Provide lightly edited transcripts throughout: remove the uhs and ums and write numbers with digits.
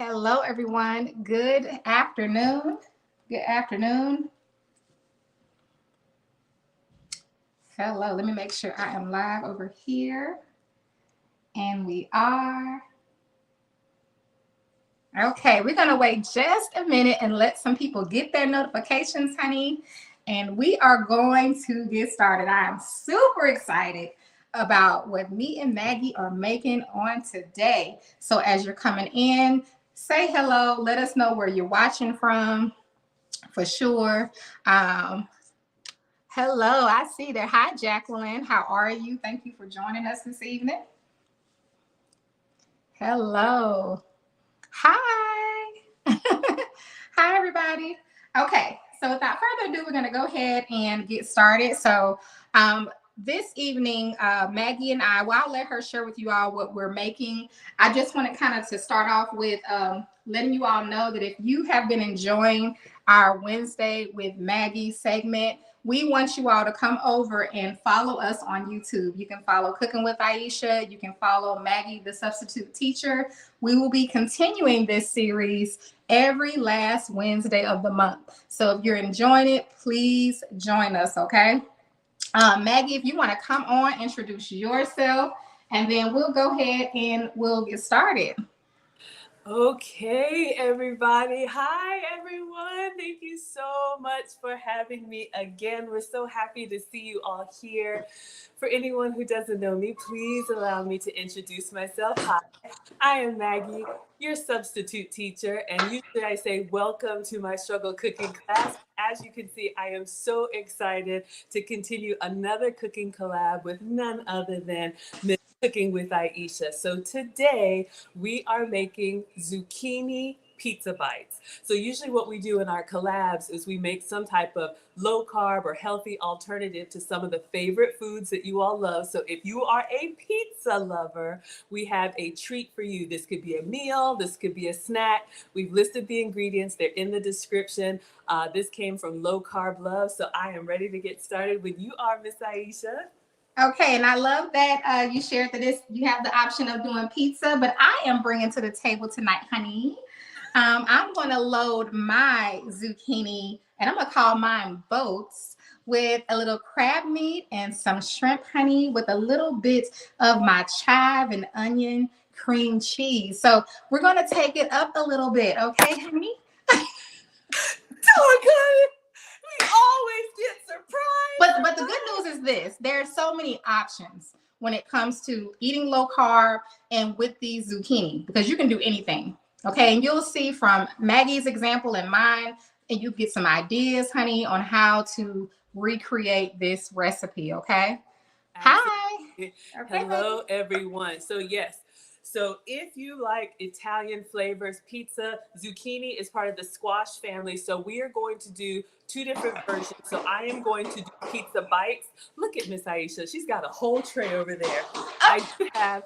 Hello, everyone. Good afternoon. Good afternoon. Hello. Let me make sure I am live over here. And we are. Okay, we're going to wait just a minute and let some people get their notifications, honey. And we are going to get started. I am super excited about what me and Maggie are making on today. So as you're coming in, say hello. Let us know where you're watching from for sure. Hello, I see there. Hi, Jacqueline. How are you? Thank you for joining us this evening. Hello. Hi. Hi, everybody. Okay, so without further ado, we're going to go ahead and get started. So this evening, Maggie and I'll let her share with you all what we're making. I just want to kind of to start off with letting you all know that if you have been enjoying our Wednesday with Maggie segment, we want you all to come over and follow us on YouTube. You can follow Cooking with Aisha. You can follow Maggie, the substitute teacher. We will be continuing this series every last Wednesday of the month. So if you're enjoying it, please join us, okay? Maggie, if you want to come on, introduce yourself, and then we'll go ahead and we'll get started. Okay, everybody. Hi, everyone. Thank you so much for having me again. We're so happy to see you all here. For anyone who doesn't know me, please allow me to introduce myself. Hi, I am Maggie, your substitute teacher, and usually I say welcome to my struggle cooking class. As you can see, I am so excited to continue another cooking collab with none other than Miss Cooking with Aisha. So today we are making zucchini pizza bites. So usually what we do in our collabs is we make some type of low carb or healthy alternative to some of the favorite foods that you all love. So if you are a pizza lover, we have a treat for you. This could be a meal, this could be a snack. We've listed the ingredients, they're in the description. This came from Low Carb Love, so I am ready to get started when you are, Miss Aisha. Okay, and I love that you shared that you have the option of doing pizza, but I am bringing to the table tonight, honey. I'm going to load my zucchini, and I'm going to call mine boats, with a little crab meat and some shrimp, honey, with a little bit of my chive and onion cream cheese. So we're going to take it up a little bit, okay, honey? Oh, God. We always get surprised. But the good news is this: there are so many options when it comes to eating low carb and with these zucchini, because you can do anything. Okay, and you'll see from Maggie's example and mine, and you get some ideas, honey, on how to recreate this recipe. Okay. Absolutely. Hi. Okay. Hello, everyone. So yes. So if you like Italian flavors, pizza, zucchini is part of the squash family. So we are going to do two different versions. So I am going to do pizza bites. Look at Miss Aisha. She's got a whole tray over there. I do have...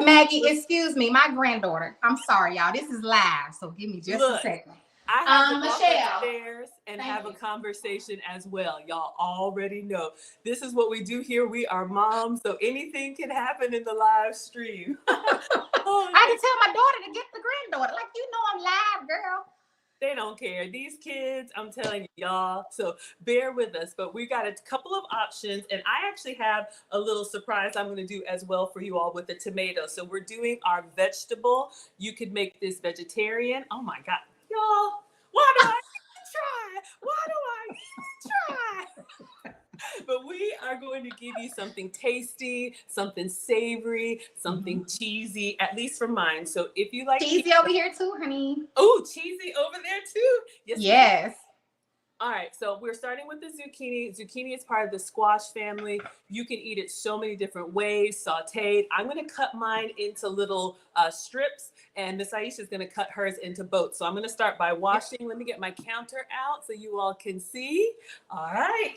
Maggie, excuse me, my granddaughter. I'm sorry, y'all. This is live, so give me just a second. I have to walk Michelle, upstairs and have a conversation as well. Y'all already know. This is what we do here. We are moms, so anything can happen in the live stream. I had to tell my daughter to get the granddaughter. Like, you know I'm live, girl. They don't care. These kids, I'm telling you, y'all. So bear with us. But we got a couple of options. And I actually have a little surprise I'm going to do as well for you all with the tomato. So we're doing our vegetable. You could make this vegetarian. Oh, my God. Y'all, why do I try? Why do I try? But we are going to give you something tasty, something savory, something cheesy, at least for mine. So if you like cheesy over here too, honey. Oh, cheesy over there too. Yes. All right, so we're starting with the zucchini. Zucchini is part of the squash family. You can eat it so many different ways, sauteed. I'm going to cut mine into little strips, and Miss Aisha is going to cut hers into boats. So I'm going to start by washing. Let me get my counter out so you all can see. All right.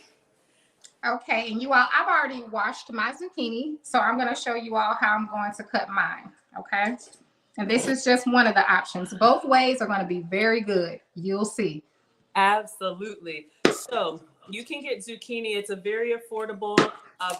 Okay, and you all, I've already washed my zucchini, so I'm going to show you all how I'm going to cut mine, okay? And this is just one of the options. Both ways are going to be very good. You'll see. Absolutely. So you can get zucchini. It's a very affordable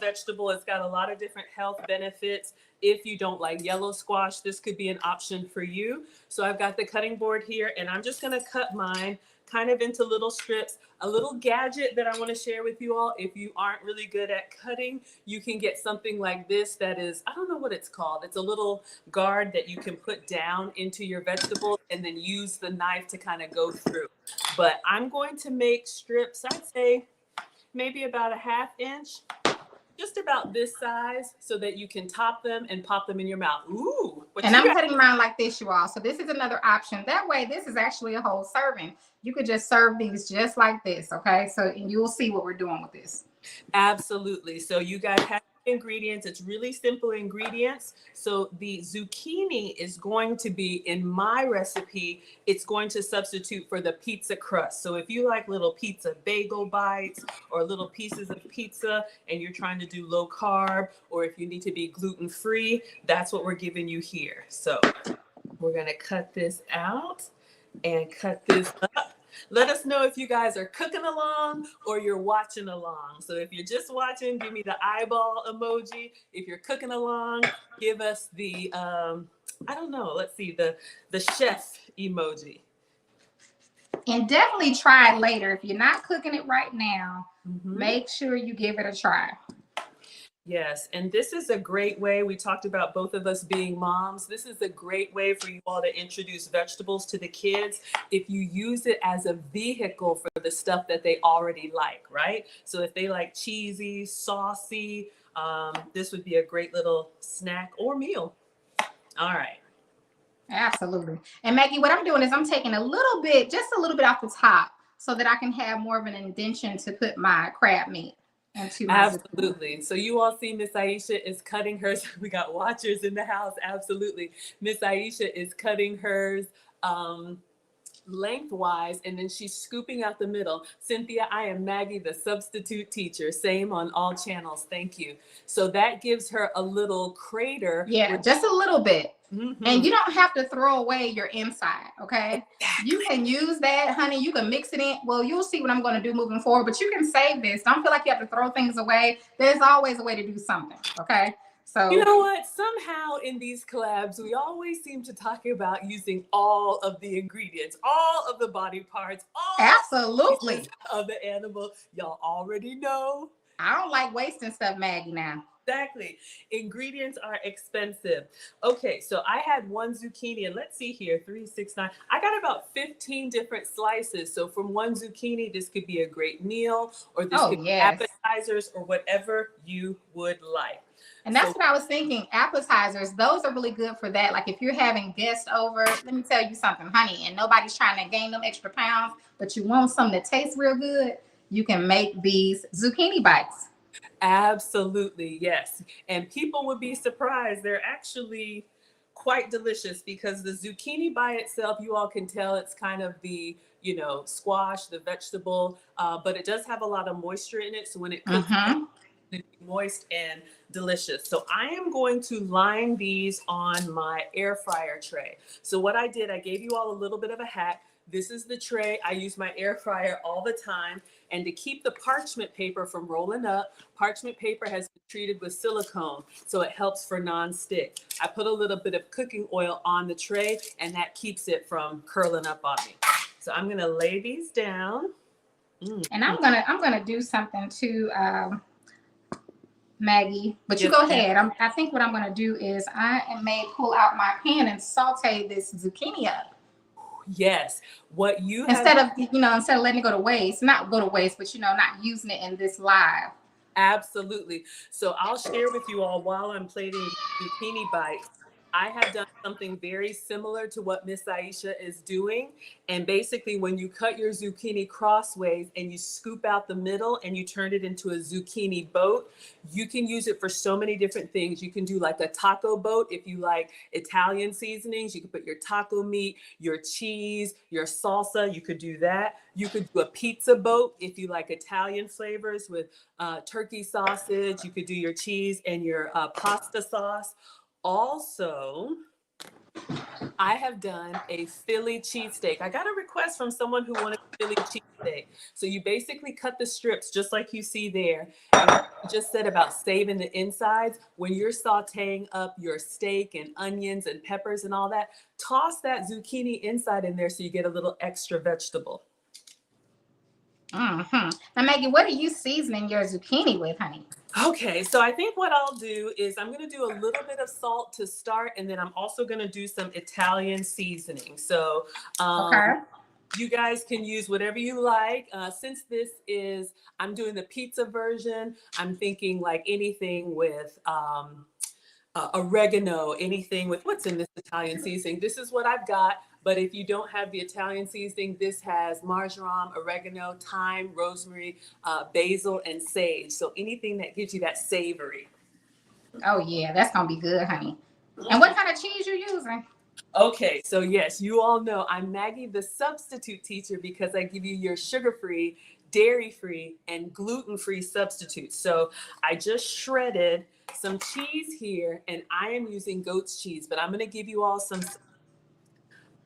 vegetable. It's got a lot of different health benefits. If you don't like yellow squash, this could be an option for you. So I've got the cutting board here, and I'm just going to cut mine kind of into little strips. A little gadget that I want to share with you all, if you aren't really good at cutting, you can get something like this that is, I don't know what it's called. It's a little guard that you can put down into your vegetables and then use the knife to kind of go through. But I'm going to make strips, I'd say maybe about a 1/2 inch, just about this size, so that you can top them and pop them in your mouth. Ooh. And I'm cutting mine like this, you all. So this is another option. That way, this is actually a whole serving. You could just serve these just like this, okay? So and you'll see what we're doing with this. Absolutely. So you guys have ingredients. It's really simple ingredients. So the zucchini is going to be, in my recipe, it's going to substitute for the pizza crust. So if you like little pizza bagel bites or little pieces of pizza and you're trying to do low carb, or if you need to be gluten free, that's what we're giving you here. So we're going to cut this out and cut this up. Let us know if you guys are cooking along or you're watching along. So if you're just watching, give me the eyeball emoji. If you're cooking along, give us the, I don't know, let's see, the chef emoji. And definitely try it later. If you're not cooking it right now, make sure you give it a try. Yes, and this is a great way. We talked about both of us being moms. This is a great way for you all to introduce vegetables to the kids if you use it as a vehicle for the stuff that they already like, right? So if they like cheesy, saucy, this would be a great little snack or meal. All right. Absolutely. And Maggie, what I'm doing is I'm taking a little bit, just a little bit off the top so that I can have more of an indentation to put my crab meat. Absolutely. So you all see Miss Aisha is cutting hers. We got watchers in the house. Absolutely. Miss Aisha is cutting hers lengthwise, and then she's scooping out the middle. Cynthia, I am Maggie, the substitute teacher. Same on all channels. Thank you. So that gives her a little crater. Yeah, just a little bit. And you don't have to throw away your inside, okay? Exactly. You can use that, honey. You can mix it in. Well, you'll see what I'm going to do moving forward, but you can save this. Don't feel like you have to throw things away. There's always a way to do something, okay? So you know what? Somehow in these collabs, we always seem to talk about using all of the ingredients, all of the body parts, all absolutely of the animal. Y'all already know. I don't like wasting stuff, Maggie, now. Exactly. Ingredients are expensive. Okay, so I had one zucchini, and let's see here, 3, 6, 9. I got about 15 different slices. So from one zucchini, this could be a great meal, or this could be appetizers, or whatever you would like. And that's what I was thinking. Appetizers, those are really good for that. Like if you're having guests over, let me tell you something, honey, and nobody's trying to gain them extra pounds, but you want something that tastes real good, you can make these zucchini bites. Absolutely, yes. And people would be surprised. They're actually quite delicious because the zucchini by itself, you all can tell it's kind of the, you know, squash, the vegetable, but it does have a lot of moisture in it. So when it cooks, it's moist and delicious. So I am going to line these on my air fryer tray. So what I did, I gave you all a little bit of a hack. This is the tray. I use my air fryer all the time. And to keep the parchment paper from rolling up, parchment paper has been treated with silicone, so it helps for non-stick. I put a little bit of cooking oil on the tray, and that keeps it from curling up on me. So I'm gonna lay these down. And I'm gonna do something too, Maggie. But you go ahead. I think what I'm gonna do is I may pull out my pan and saute this zucchini up. Yes. What you instead of letting it go to waste, not go to waste, but not using it in this live. Absolutely. So I'll share with you all while I'm plating zucchini bites. I have done something very similar to what Miss Aisha is doing. And basically when you cut your zucchini crossways and you scoop out the middle and you turn it into a zucchini boat, you can use it for so many different things. You can do like a taco boat. If you like Italian seasonings, you can put your taco meat, your cheese, your salsa, you could do that. You could do a pizza boat if you like Italian flavors with turkey sausage. You could do your cheese and your pasta sauce. Also, I have done a Philly cheesesteak. I got a request from someone who wanted Philly cheesesteak. steak. So you basically cut the strips just like you see there. And what you just said about saving the insides, when you're sauteing up your steak and onions and peppers and all that, toss that zucchini inside in there so you get a little extra vegetable. Mm-hmm. Now, Maggie, what are you seasoning your zucchini with, honey? Okay, so I think what I'll do is I'm going to do a little bit of salt to start, and then I'm also going to do some Italian seasoning. So Okay. you guys can use whatever you like. Since this is, I'm doing the pizza version, I'm thinking like anything with oregano, anything with what's in this Italian seasoning. This is what I've got. But if you don't have the Italian seasoning, this has marjoram, oregano, thyme, rosemary, basil, and sage. So anything that gives you that savory. Oh yeah, that's gonna be good, honey. And what kind of cheese you using? Okay, so yes, you all know I'm Maggie, the substitute teacher, because I give you your sugar-free, dairy-free, and gluten-free substitutes. So I just shredded some cheese here, and I am using goat's cheese, but I'm going to give you all some.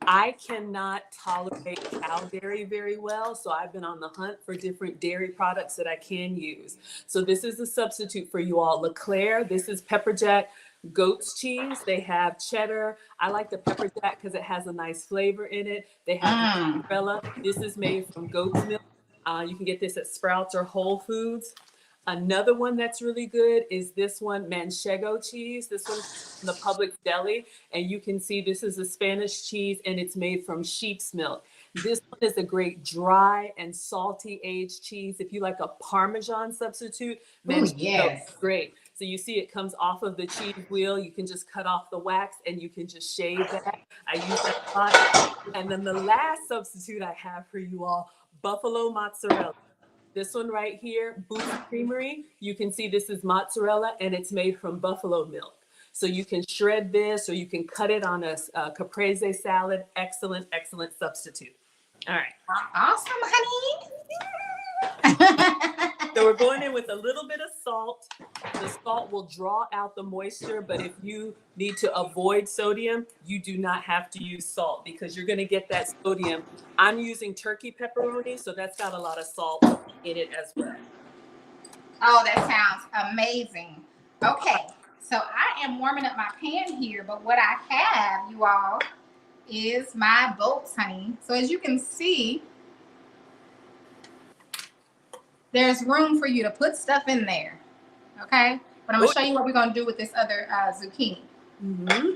I cannot tolerate cow dairy very well, so I've been on the hunt for different dairy products that I can use. So this is a substitute for you all. Leclerc, this is pepper jack goat's cheese. They have cheddar. I like the pepper jack because it has a nice flavor in it. They have mozzarella. This is made from goat's milk. You can get this at Sprouts or Whole Foods. Another one that's really good is this one, Manchego cheese. This one's from the Publix deli. And you can see this is a Spanish cheese and it's made from sheep's milk. This one is a great dry and salty aged cheese. If you like a Parmesan substitute, Manchego is great. So you see it comes off of the cheese wheel. You can just cut off the wax and you can just shave that. I use that a lot. And then the last substitute I have for you all, buffalo mozzarella. This one right here, Boots Creamery, you can see this is mozzarella and it's made from buffalo milk. So you can shred this or you can cut it on a caprese salad. Excellent, excellent substitute. All right. Awesome, honey. So we're going in with a little bit of salt. The salt will draw out the moisture, but if you need to avoid sodium, you do not have to use salt because you're going to get that sodium. I'm using turkey pepperoni, so that's got a lot of salt in it as well. Oh, that sounds amazing. Okay, so I am warming up my pan here, but what I have, you all, is my bolts, honey. So as you can see, there's room for you to put stuff in there, okay? But I'm going to show you what we're going to do with this other zucchini. Mm-hmm.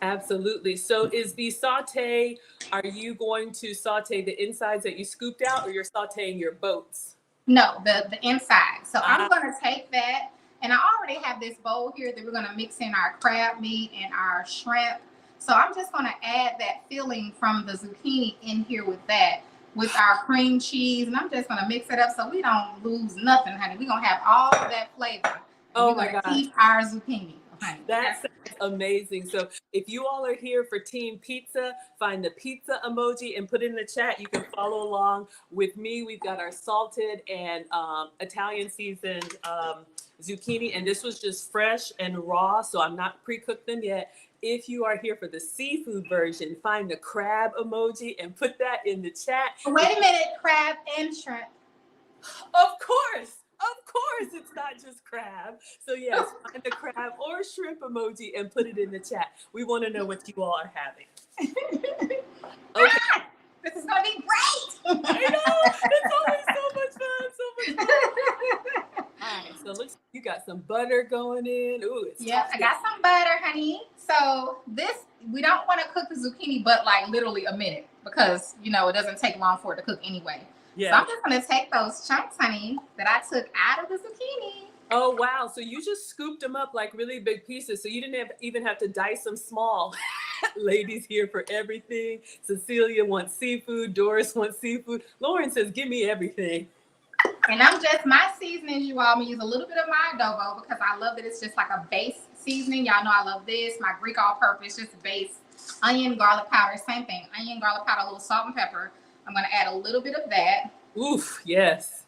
Absolutely. So is the saute, are you going to saute the insides that you scooped out or you're sauteing your boats? No, the inside. So I'm going to take that, and I already have this bowl here that we're going to mix in our crab meat and our shrimp. So I'm just going to add that filling from the zucchini in here with that, with our cream cheese, and I'm just gonna mix it up so we don't lose nothing, honey. We're gonna have all of that flavor. Oh my God. Keep our zucchini, honey. That sounds amazing. So if you all are here for Team Pizza, find the pizza emoji and put it in the chat. You can follow along with me. We've got our salted and Italian seasoned zucchini, and this was just fresh and raw, so I'm not pre-cooked them yet. If you are here for the seafood version, find the crab emoji and put that in the chat. Wait a minute, crab and shrimp. Of course, it's not just crab. So yes, find the crab or shrimp emoji and put it in the chat. We want to know what you all are having. Okay. This is going to be great. I know, it's always so much fun, All right, so it looks like you got some butter going in. Ooh, it's I got some butter, honey. So this, we don't want to cook the zucchini, but like literally a minute because, you know, it doesn't take long for it to cook anyway. Yeah. So I'm just going to take those chunks, honey, that I took out of the zucchini. Oh, wow. So you just scooped them up like really big pieces. So you didn't even have to dice them small. Ladies here for everything. Cecilia wants seafood. Doris wants seafood. Lauren says, give me everything. And I'm just, my seasonings, you all, I'm going to use a little bit of my adobo because I love that it's just like a base seasoning. Y'all know I love this. My Greek all-purpose, just base. Onion, garlic powder, same thing. Onion, garlic powder, a little salt and pepper. I'm going to add a little bit of that. Oof, yes.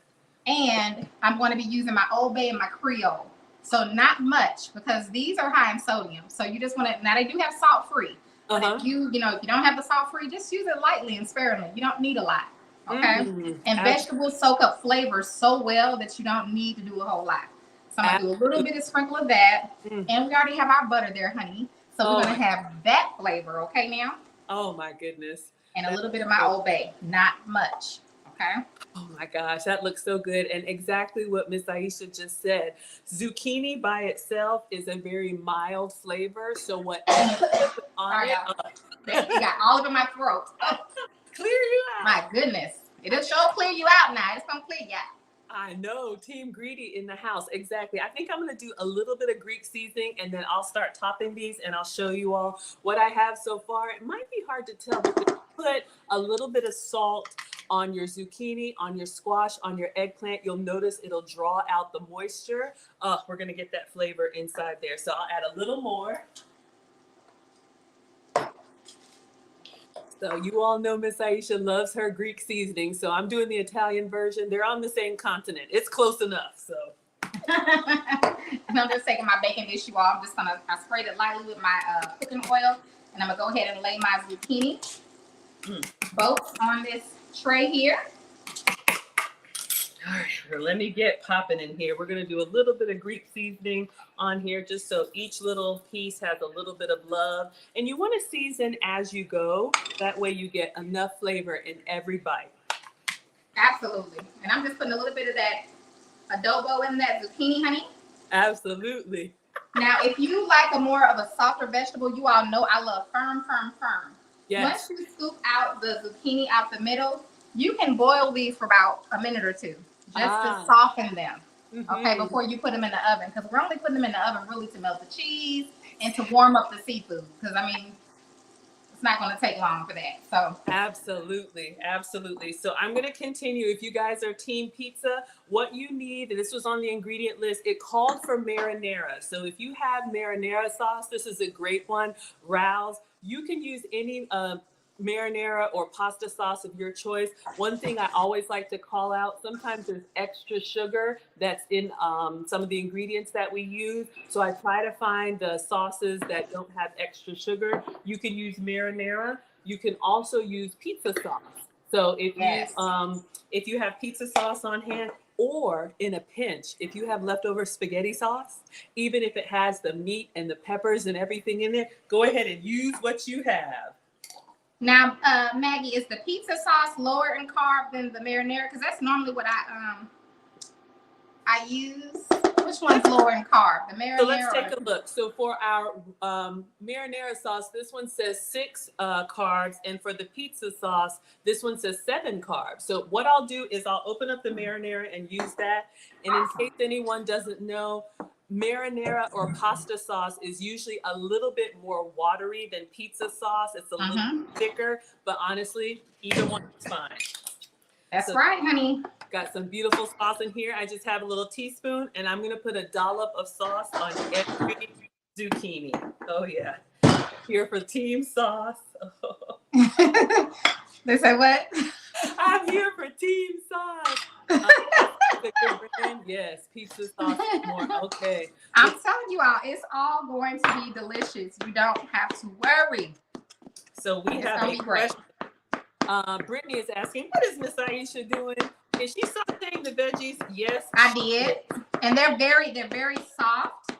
And I'm going to be using my Old Bay and my Creole. So not much because these are high in sodium. So you just want to, now they do have salt free, But if you don't have the salt free, just use it lightly and sparingly. You don't need a lot. Okay. And vegetables soak up flavor so well that you don't need to do a whole lot. So I'm gonna do a little bit of sprinkle of that. And we already have our butter there, honey. So we're gonna have that flavor, okay now? Oh my goodness. And a little bit of my Old Bay, not much. Okay. Oh my gosh, that looks so good. And exactly what Miss Aisha just said. Zucchini by itself is a very mild flavor. So whatever you put on it, you got all of it in my throat. Clear you out. My goodness. It'll sure clear you out now. It's gonna clear you out. I know, Team Greedy in the house. Exactly. I think I'm going to do a little bit of Greek seasoning and then I'll start topping these and I'll show you all what I have so far. It might be hard to tell, but if you put a little bit of salt on your zucchini, on your squash, on your eggplant, you'll notice it'll draw out the moisture. We're going to get that flavor inside there. So I'll add a little more. So you all know Miss Aisha loves her Greek seasoning. So I'm doing the Italian version. They're on the same continent. It's close enough. So. And I'm just taking my baking dish, you all. I sprayed it lightly with my cooking oil. And I'm going to go ahead and lay my zucchini both on this tray here. All right, let me get popping in here. We're going to do a little bit of Greek seasoning on here just so each little piece has a little bit of love. And you want to season as you go. That way you get enough flavor in every bite. Absolutely. And I'm just putting a little bit of that adobo in that zucchini, honey. Absolutely. Now, if you like a more of a softer vegetable, you all know I love firm. Yes. Once you scoop out the zucchini out the middle, you can boil these for about a minute or two just to soften them, okay, before you put them in the oven. Because we're only putting them in the oven really to melt the cheese and to warm up the seafood. Because, I mean, it's not going to take long for that. So absolutely. So I'm going to continue. If you guys are team pizza, what you need, and this was on the ingredient list, it called for marinara. So if you have marinara sauce, this is a great one. Rouse. You can use any marinara or pasta sauce of your choice. One thing I always like to call out, sometimes there's extra sugar that's in some of the ingredients that we use. So I try to find the sauces that don't have extra sugar. You can use marinara. You can also use pizza sauce. So if you have pizza sauce on hand, or in a pinch, if you have leftover spaghetti sauce, even if it has the meat and the peppers and everything in there, go ahead and use what you have. Now, Maggie, is the pizza sauce lower in carb than the marinara? Because that's normally what I use. Which one's lower in carb? The marinara? So let's take a look. So for our marinara sauce, this one says 6 carbs. And for the pizza sauce, this one says 7 carbs. So what I'll do is I'll open up the marinara and use that. And in case anyone doesn't know, marinara or pasta sauce is usually a little bit more watery than pizza sauce. It's a little thicker, but honestly, either one is fine. That's right, honey. Got some beautiful sauce in here. I just have a little teaspoon, and I'm going to put a dollop of sauce on every zucchini. Oh, yeah. Here for team sauce. They say what? I'm here for team sauce. Yes, pizza sauce more. Okay. I'm telling you all, it's all going to be delicious. You don't have to worry. So we have a question. Brittany is asking, what is Miss Aisha doing? Is she sauteing the veggies? Yes, I did, and they're very soft.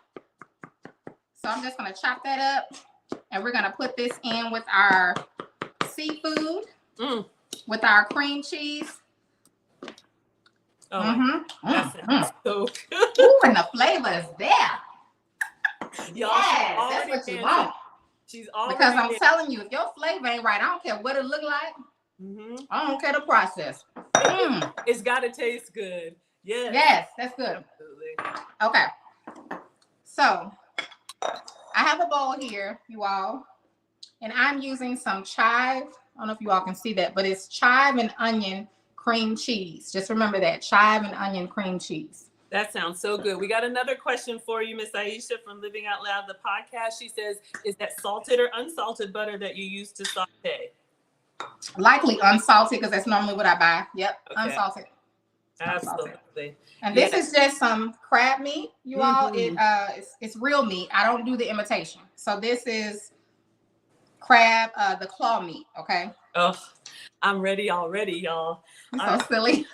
So I'm just gonna chop that up, and we're gonna put this in with our seafood, with our cream cheese. Oh, that's so good. Ooh, and the flavor is there. Y'all, yes, that's what you want. She's already because I'm telling you, if your flavor ain't right, I don't care what it look like. I don't care the process. It's got to taste good. Yes, that's good. Absolutely. Okay. So I have a bowl here, you all, and I'm using some chive. I don't know if you all can see that, but it's chive and onion cream cheese. Just remember that, chive and onion cream cheese. That sounds so good. We got another question for you, Miss Aisha from Living Out Loud, the podcast. She says, is that salted or unsalted butter that you use to saute? Likely unsalted, because that's normally what I buy. Yep, okay. Unsalted. Absolutely. And this is just some crab meat, you all. It's real meat. I don't do the imitation. So this is crab, the claw meat. Okay. Oh, I'm ready already, y'all. You're so silly.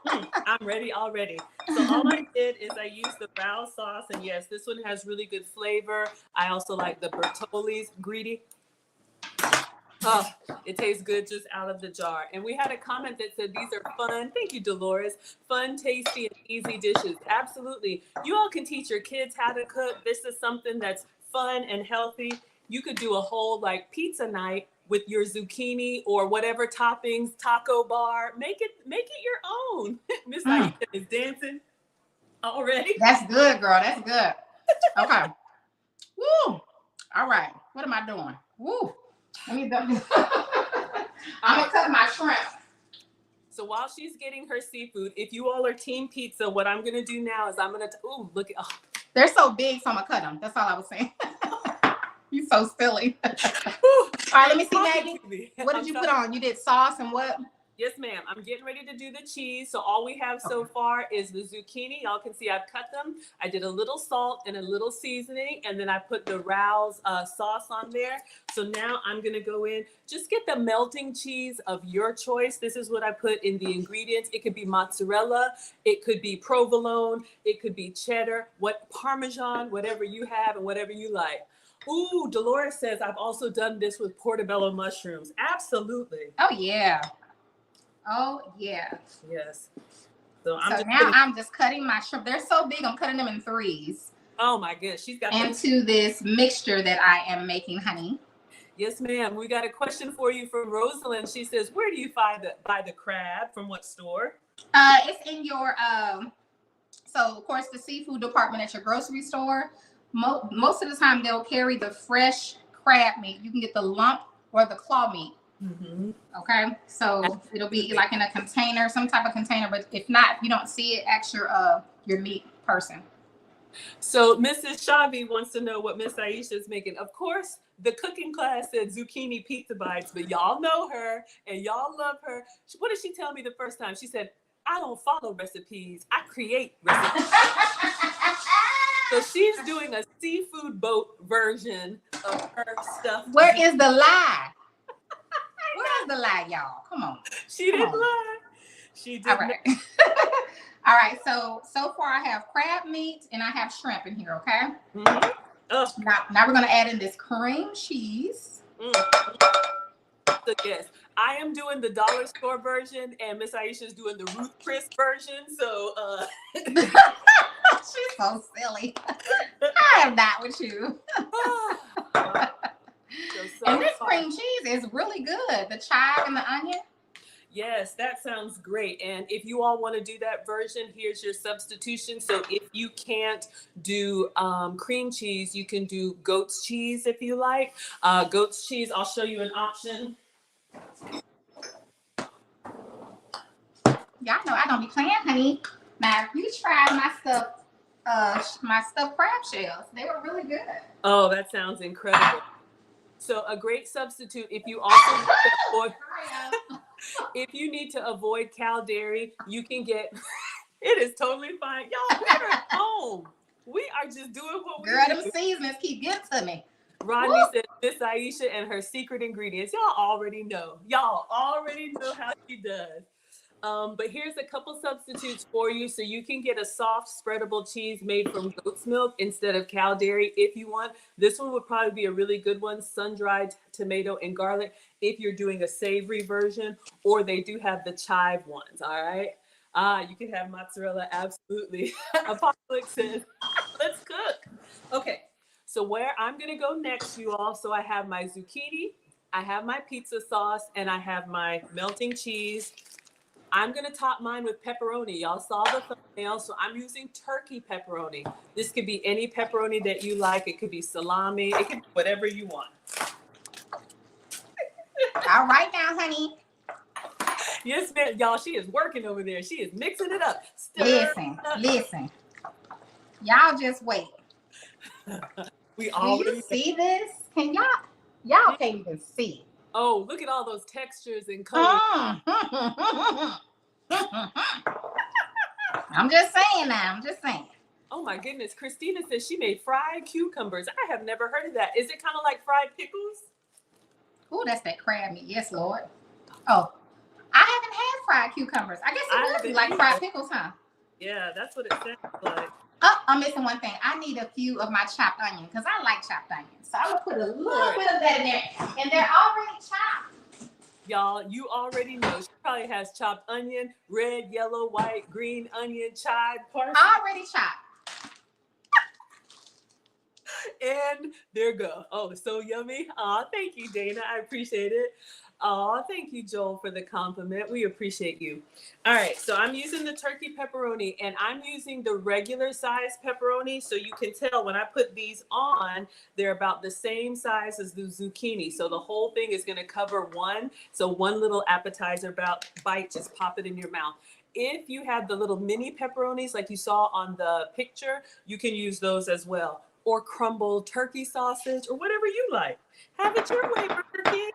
I'm ready already. So all I did is I used the brown sauce, and yes, this one has really good flavor. I also like the Bertolli's greedy. Oh, it tastes good just out of the jar. And we had a comment that said these are fun. Thank you, Dolores. Fun, tasty, and easy dishes. Absolutely. You all can teach your kids how to cook. This is something that's fun and healthy. You could do a whole like pizza night with your zucchini or whatever toppings, taco bar. Make it your own. Miss Aisha is dancing already. That's good, girl. That's good. Okay. Woo. All right. What am I doing? Woo. Let me I'm gonna cut my shrimp. So while she's getting her seafood, if you all are team pizza, what I'm gonna do now is I'm gonna look at They're so big, so I'm gonna cut them. That's all I was saying. You so silly. All right, let me see, Maggie. What did you put on? You did sauce and what? Yes, ma'am. I'm getting ready to do the cheese. So all we have so far is the zucchini. Y'all can see I've cut them. I did a little salt and a little seasoning, and then I put the Rao's sauce on there. So now I'm going to go in. Just get the melting cheese of your choice. This is what I put in the ingredients. It could be mozzarella. It could be provolone. It could be cheddar, Parmesan, whatever you have and whatever you like. Ooh, Dolores says I've also done this with portobello mushrooms. Absolutely. Oh, yeah. Oh, yeah. Yes. So I'm just cutting my shrimp. They're so big, I'm cutting them in threes. Oh, my goodness. She's got into this mixture that I am making, honey. Yes, ma'am. We got a question for you from Rosalind. She says, where do you buy the crab? From what store? It's in your, so, of course, the seafood department at your grocery store. Most of the time, they'll carry the fresh crab meat. You can get the lump or the claw meat. Mm-hmm. Okay, so it'll be like in a container, some type of container. But if not, if you don't see it, ask your meat person. So Mrs. Shavi wants to know what Miss Aisha is making. Of course, the cooking class said zucchini pizza bites, but y'all know her and y'all love her. What did she tell me the first time? She said, I don't follow recipes, I create recipes. So she's doing a seafood boat version of her stuff. Where is the lie? Where's the lie, y'all? Come on. She didn't lie. She did. All right. All right. So far I have crab meat and I have shrimp in here. Okay. Mm-hmm. Now we're gonna add in this cream cheese. So yes, I am doing the dollar store version, and Miss Aisha is doing the Ruth Chris version. So she's so silly. I am not with you. And this cream cheese is really good. The chive and the onion. Yes, that sounds great. And if you all want to do that version, here's your substitution. So if you can't do cream cheese, you can do goat's cheese if you like. Goat's cheese, I'll show you an option. Y'all know I don't be playing, honey. Now, if you try my stuffed crab shells, they were really good. Oh, that sounds incredible. So a great substitute if you also need to avoid, if you need to avoid cow dairy, you can get. It is totally fine, y'all. We're at home. We are just doing what we do. Girl, them seasonings keep getting to me. Rodney said Miss Aisha and her secret ingredients. Y'all already know. Y'all already know how she does. But here's a couple substitutes for you. So you can get a soft spreadable cheese made from goat's milk instead of cow dairy if you want. This one would probably be a really good one, sun-dried tomato and garlic, if you're doing a savory version, or they do have the chive ones, all right? You can have mozzarella, absolutely. Apocalypse says, let's cook. Okay, so where I'm gonna go next, you all, so I have my zucchini, I have my pizza sauce, and I have my melting cheese. I'm going to top mine with pepperoni. Y'all saw the thumbnail, so I'm using turkey pepperoni. This could be any pepperoni that you like. It could be salami. It could be whatever you want. All right now, honey. Yes, ma'am. Y'all, she is working over there. She is mixing it up. Listen. Y'all just wait. We already Do you see this? Can y'all can't even see. Oh, look at all those textures and colors. I'm just saying now. I'm just saying. Oh my goodness. Christina says she made fried cucumbers. I have never heard of that. Is it kind of like fried pickles? Oh, that's that crab meat. Yes, Lord. Oh, I haven't had fried cucumbers. I guess I it would be haven't like either. fried pickles, huh? Yeah, that's what it sounds like. Oh, I'm missing one thing. I need a few of my chopped onion because I like chopped onions. So I'm gonna put a little bit of that in there, and they're already chopped. Y'all, you already know she probably has chopped onion, red, yellow, white, green onion, chive, parsley, Already chopped. and there go. Oh, so yummy. Aw, thank you, Dana. I appreciate it. Aw, thank you, Joel, for the compliment. We appreciate you. All right, so I'm using the turkey pepperoni, and I'm using the regular size pepperoni, so you can tell when I put these on, they're about the same size as the zucchini. So the whole thing is going to cover one. So one little appetizer bite, just pop it in your mouth. If you have the little mini pepperonis like you saw on the picture, you can use those as well. Or crumbled turkey sausage, or whatever you like. Have it your way, Burger King.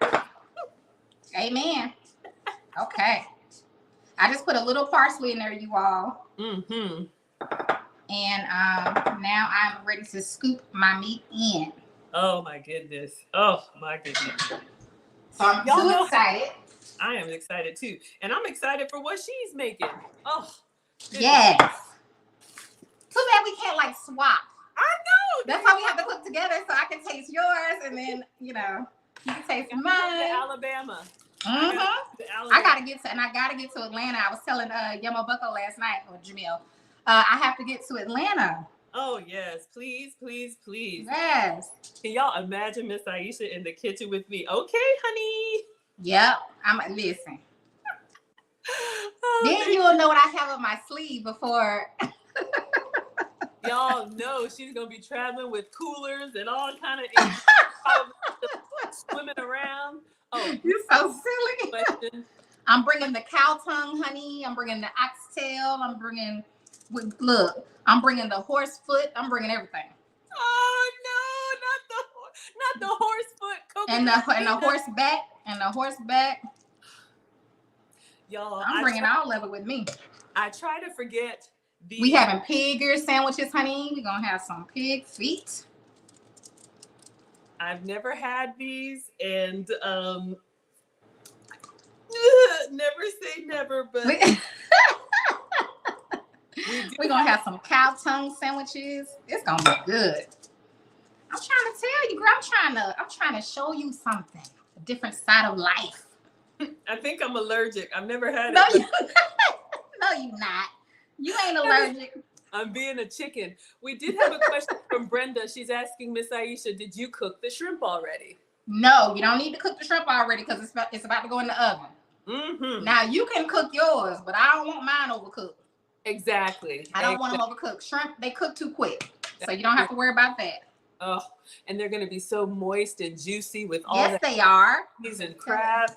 Amen. Okay. I just put a little parsley in there, you all. Mm-hmm. And now I'm ready to scoop my meat in. Oh my goodness. Oh my goodness. So I'm too excited. I am excited too. And I'm excited for what she's making. Oh. Goodness. Yes. Too bad we can't like swap. I know. That's why we have to cook together so I can taste yours and then, you can taste mine. Alabama. Mm-hmm. I gotta get to Atlanta. I was telling Yemo Bucko last night, or Jamil, I have to get to Atlanta. Oh yes, please, please, please. Yes. Can y'all imagine Miss Aisha in the kitchen with me? Okay, honey. Yep. Listen. Then you'll know what I have up my sleeve before. Y'all know she's gonna be traveling with coolers and all kind of swimming around. Oh, you're so silly. Question. I'm bringing the cow tongue, honey. I'm bringing the oxtail. I'm bringing the horse foot. I'm bringing everything. Oh no, not the horse foot. And the horse back. Y'all, I'm bringing all of it with me. I try to forget. We having pig ear sandwiches, honey. We're gonna have some pig feet. I've never had these, and never say never, but we're gonna have some cow tongue sandwiches. It's gonna be good. I'm trying to tell you, girl. I'm trying to show you something, a different side of life. I think I'm allergic. I've never had it. No, you're not. You ain't allergic. I'm being a chicken. We did have a question from Brenda. She's asking Miss Aisha, did you cook the shrimp already? No, you don't need to cook the shrimp already because it's about to go in the oven. Mm-hmm. Now you can cook yours, but I don't want mine overcooked. Exactly. I don't want them overcooked. Shrimp, they cook too quick, so you don't have to worry about that. Oh, and they're going to be so moist and juicy with all yes, they are. Cheese and crab.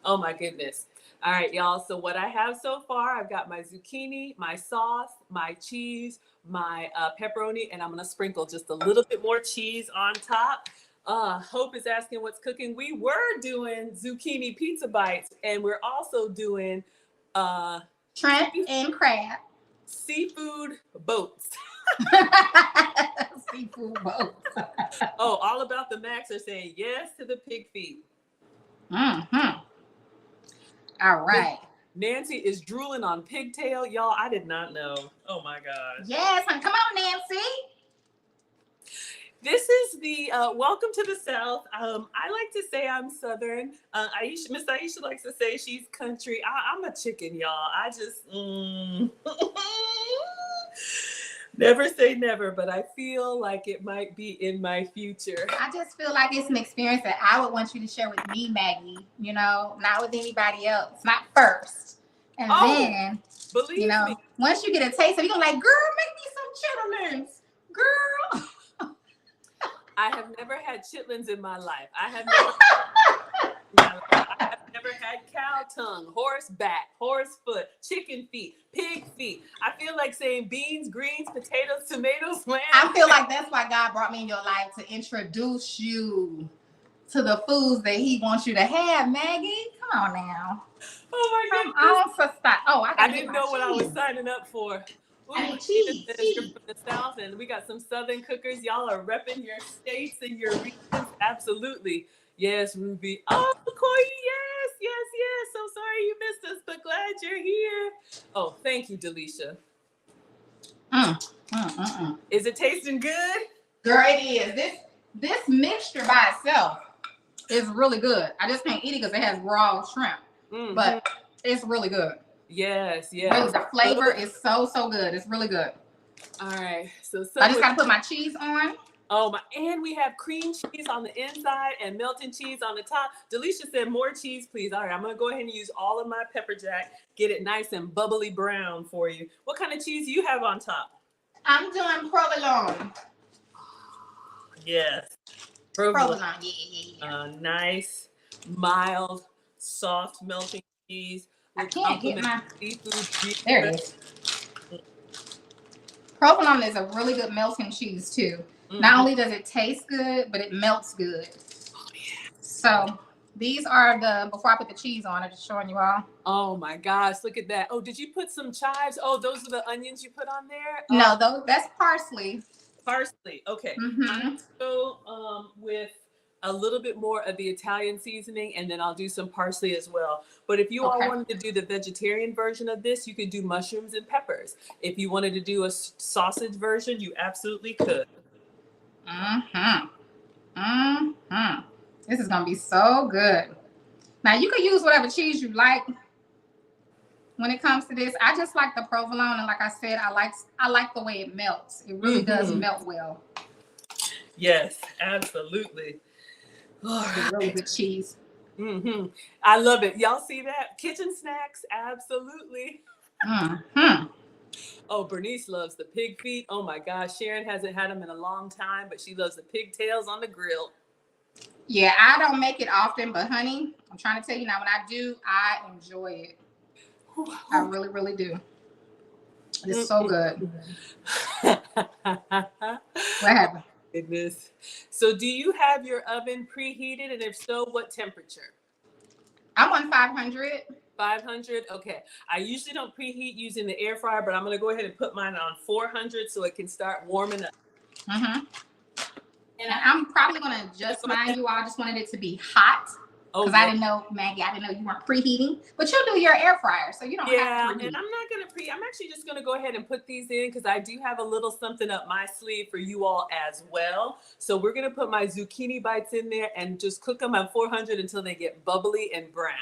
Oh my goodness. All right, y'all. So what I have so far, I've got my zucchini, my sauce, my cheese, my pepperoni, and I'm going to sprinkle just a little bit more cheese on top. Hope is asking what's cooking. We were doing zucchini pizza bites, and we're also doing shrimp and crab. Seafood boats. Seafood boats. Oh, all about the Max are saying yes to the pig feet. Mm-hmm. All right. Nancy is drooling on pigtail. Y'all, I did not know. Oh my God. Yes, honey. Come on, Nancy. This is the welcome to the South. I like to say I'm Southern. Miss Aisha likes to say she's country. I'm a chicken, y'all. I just never say never, but I feel like it might be in my future. I just feel like it's an experience that I would want you to share with me, Maggie. Not with anybody else. Not first. And then, believe me. Once you get a taste of it, you're like, girl, make me some chitlins. Girl. I have never had chitlins in my life. I have never had cow tongue, horseback, horse foot, chicken feet, pig feet. I feel like saying beans, greens, potatoes, tomatoes, lamb. I feel like that's why God brought me in your life, to introduce you to the foods that He wants you to have, Maggie. Come on now. Oh my goodness. I didn't know what I was signing up for. Ooh, I need cheese. From the South, and we got some Southern cookers. Y'all are repping your states and your regions. Absolutely. Yes, Ruby. Oh, Koyi, yes, yes, yes. So sorry you missed us, but glad you're here. Oh, thank you, Delisha. Is it tasting good? Girl, it is. This mixture by itself is really good. I just can't eat it because it has raw shrimp, but it's really good. Yes, yes. Really, the flavor is so good. It's really good. All right, so I just gotta put my cheese on. Oh my! And we have cream cheese on the inside and melted cheese on the top. Delisha said more cheese, please. All right, I'm gonna go ahead and use all of my pepper jack. Get it nice and bubbly brown for you. What kind of cheese do you have on top? I'm doing provolone. Yes, provolone. Yeah. Nice, mild, soft melting cheese. I can't get my seafood. There it is. Provolone is a really good melting cheese too. Not only does it taste good, but it melts good. Oh, yeah. So these are before I put the cheese on, I'm just showing you all. Oh my gosh, look at that. Oh, did you put some chives? Oh, those are the onions you put on there? No, that's parsley. Parsley, okay. I'm go with a little bit more of the Italian seasoning, and then I'll do some parsley as well. But if you all wanted to do the vegetarian version of this, you could do mushrooms and peppers. If you wanted to do a sausage version, you absolutely could. This is gonna be so good. Now you can use whatever cheese you like. When it comes to this, I just like the provolone, and like I said, I like the way it melts. It really does melt well. Yes, absolutely. Really good cheese. I love it. Y'all see that? Kitchen snacks, absolutely. Oh, Bernice loves the pig feet. Oh my gosh, Sharon hasn't had them in a long time, but she loves the pigtails on the grill. Yeah, I don't make it often, but honey, I'm trying to tell you now, when I do, I enjoy it. I really, really do. It's so good. What happened? Goodness. So do you have your oven preheated? And if so, what temperature? I'm on 500. 500? Okay. I usually don't preheat using the air fryer, but I'm going to go ahead and put mine on 400 so it can start warming up. And I'm probably going to adjust mine. You all just wanted it to be hot. Because I didn't know, Maggie, I didn't know you weren't preheating. But you'll do your air fryer, so you don't have to preheat. And I'm not going to I'm actually just going to go ahead and put these in because I do have a little something up my sleeve for you all as well. So we're going to put my zucchini bites in there and just cook them at 400 until they get bubbly and brown.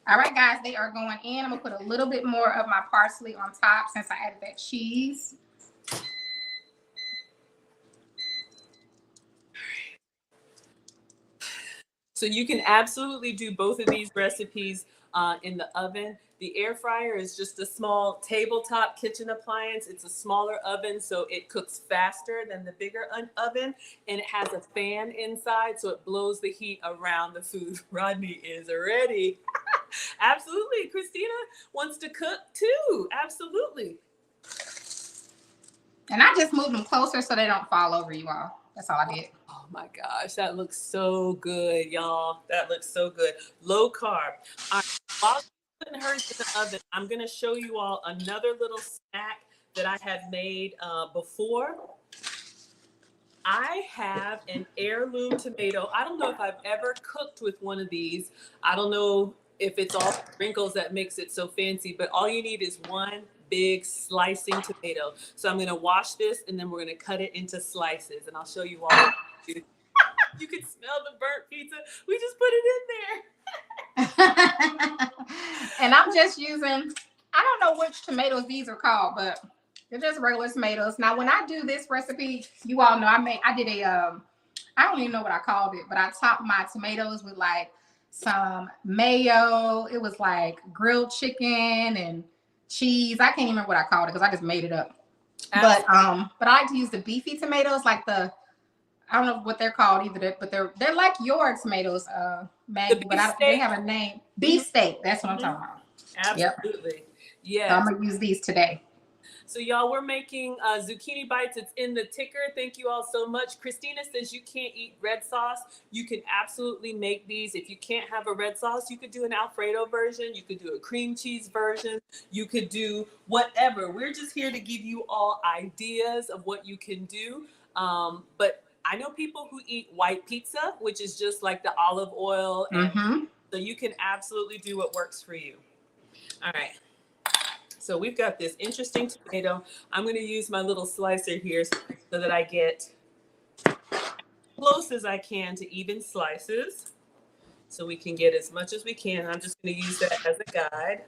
All right, guys, they are going in. I'm going to put a little bit more of my parsley on top since I added that cheese. So you can absolutely do both of these recipes in the oven. The air fryer is just a small tabletop kitchen appliance. It's a smaller oven, so it cooks faster than the bigger oven, and it has a fan inside, so it blows the heat around the food. Rodney is ready. Absolutely. Christina wants to cook too. Absolutely. And I just moved them closer so they don't fall over you all. That's all I did. Oh my gosh, that looks so good, y'all. That looks so good. Low carb. All right, while I'm putting hers in the oven, I'm going to show you all another little snack that I had made before. I have an heirloom tomato. I don't know if I've ever cooked with one of these. I don't know if it's all wrinkles that makes it so fancy, but all you need is one big slicing tomato. So I'm going to wash this and then we're going to cut it into slices and I'll show you all. You can smell the burnt pizza. We just put it in there. And I'm just using, I don't know which tomatoes these are called, but they're just regular tomatoes. Now, when I do this recipe, you all know I did I don't even know what I called it, but I topped my tomatoes with like some mayo. It was like grilled chicken and cheese. I can't even remember what I called it because I just made it up. But I like to use the beefy tomatoes, like I don't know what they're called either, but they're like your tomatoes, Maggie, but they have a name. Beef steak. That's what I'm talking about. Absolutely. Yeah. So I'm gonna use these today. So y'all, we're making zucchini bites. It's in the ticker. Thank you all so much. Christina says you can't eat red sauce. You can absolutely make these. If you can't have a red sauce, you could do an Alfredo version. You could do a cream cheese version. You could do whatever. We're just here to give you all ideas of what you can do. But I know people who eat white pizza, which is just like the olive oil. And so you can absolutely do what works for you. All right. So we've got this interesting tomato. I'm going to use my little slicer here so that I get close as I can to even slices. So we can get as much as we can. I'm just going to use that as a guide.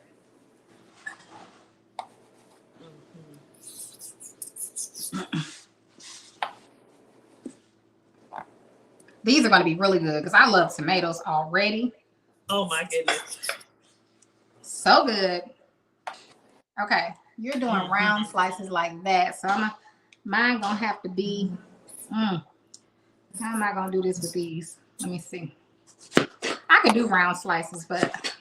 These are going to be really good because I love tomatoes already. Oh my goodness. So good. Okay, you're doing round slices like that. So mine going to have to be, how am I going to do this with these? Let me see. I could do round slices, but.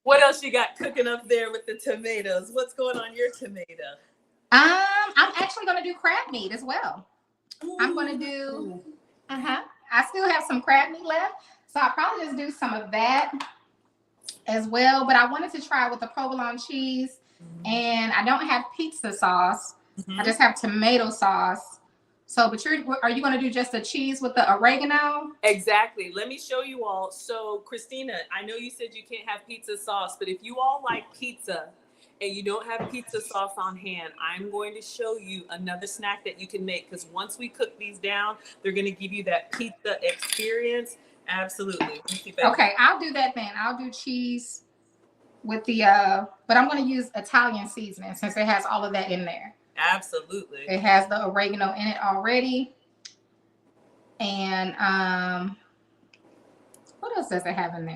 What else you got cooking up there with the tomatoes? What's going on your tomato? I'm actually going to do crab meat as well. Ooh. I'm going to do, I still have some crab meat left. So I'll probably just do some of that as well. But I wanted to try with the provolone cheese. And I don't have pizza sauce. I just have tomato sauce. So, but are you going to do just the cheese with the oregano? Exactly. Let me show you all. So, Christina, I know you said you can't have pizza sauce, but if you all like pizza and you don't have pizza sauce on hand, I'm going to show you another snack that you can make, because once we cook these down, they're going to give you that pizza experience. Absolutely. Okay, I'll do that then. I'll do cheese with the, but I'm going to use Italian seasoning since it has all of that in there. Absolutely. It has the oregano in it already. And what else does it have in there?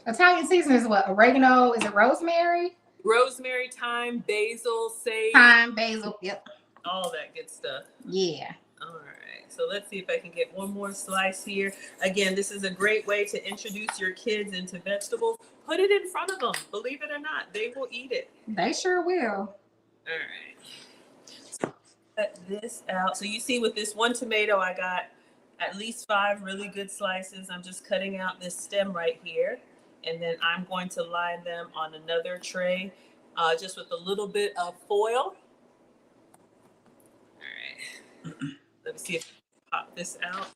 Italian seasoning is what? Oregano, is it rosemary? Rosemary, thyme, basil, sage. Thyme, basil, yep. All that good stuff. Yeah. All right. So let's see if I can get one more slice here. Again, this is a great way to introduce your kids into vegetables. Put it in front of them. Believe it or not, they will eat it. They sure will. All right. So cut this out. So you see with this one tomato, I got at least 5 really good slices. I'm just cutting out this stem right here. And then I'm going to line them on another tray just with a little bit of foil. All right. Let me see if I can pop this out.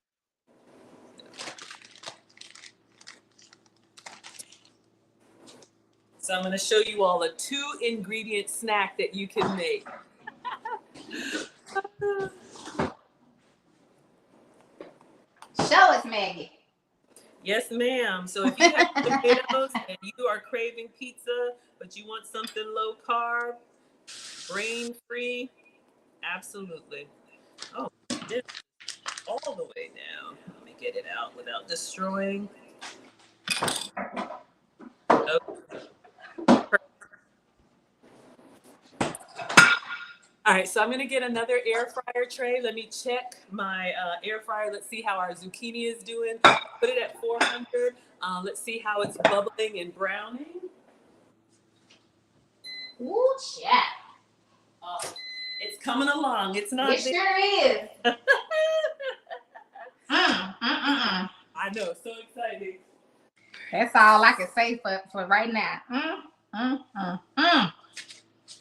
So I'm going to show you all a 2-ingredient snack that you can make. Show us, Maggie. Yes, ma'am. So if you have tomatoes and you are craving pizza, but you want something low carb, grain free, absolutely. Oh, this all the way down. Let me get it out without destroying. Okay. All right, so I'm gonna get another air fryer tray. Let me check my air fryer. Let's see how our zucchini is doing. Put it at 400. Let's see how it's bubbling and browning. Ooh, chat. Oh, it's coming along. It's not. It sure is. I know, so exciting. That's all I can say for right now.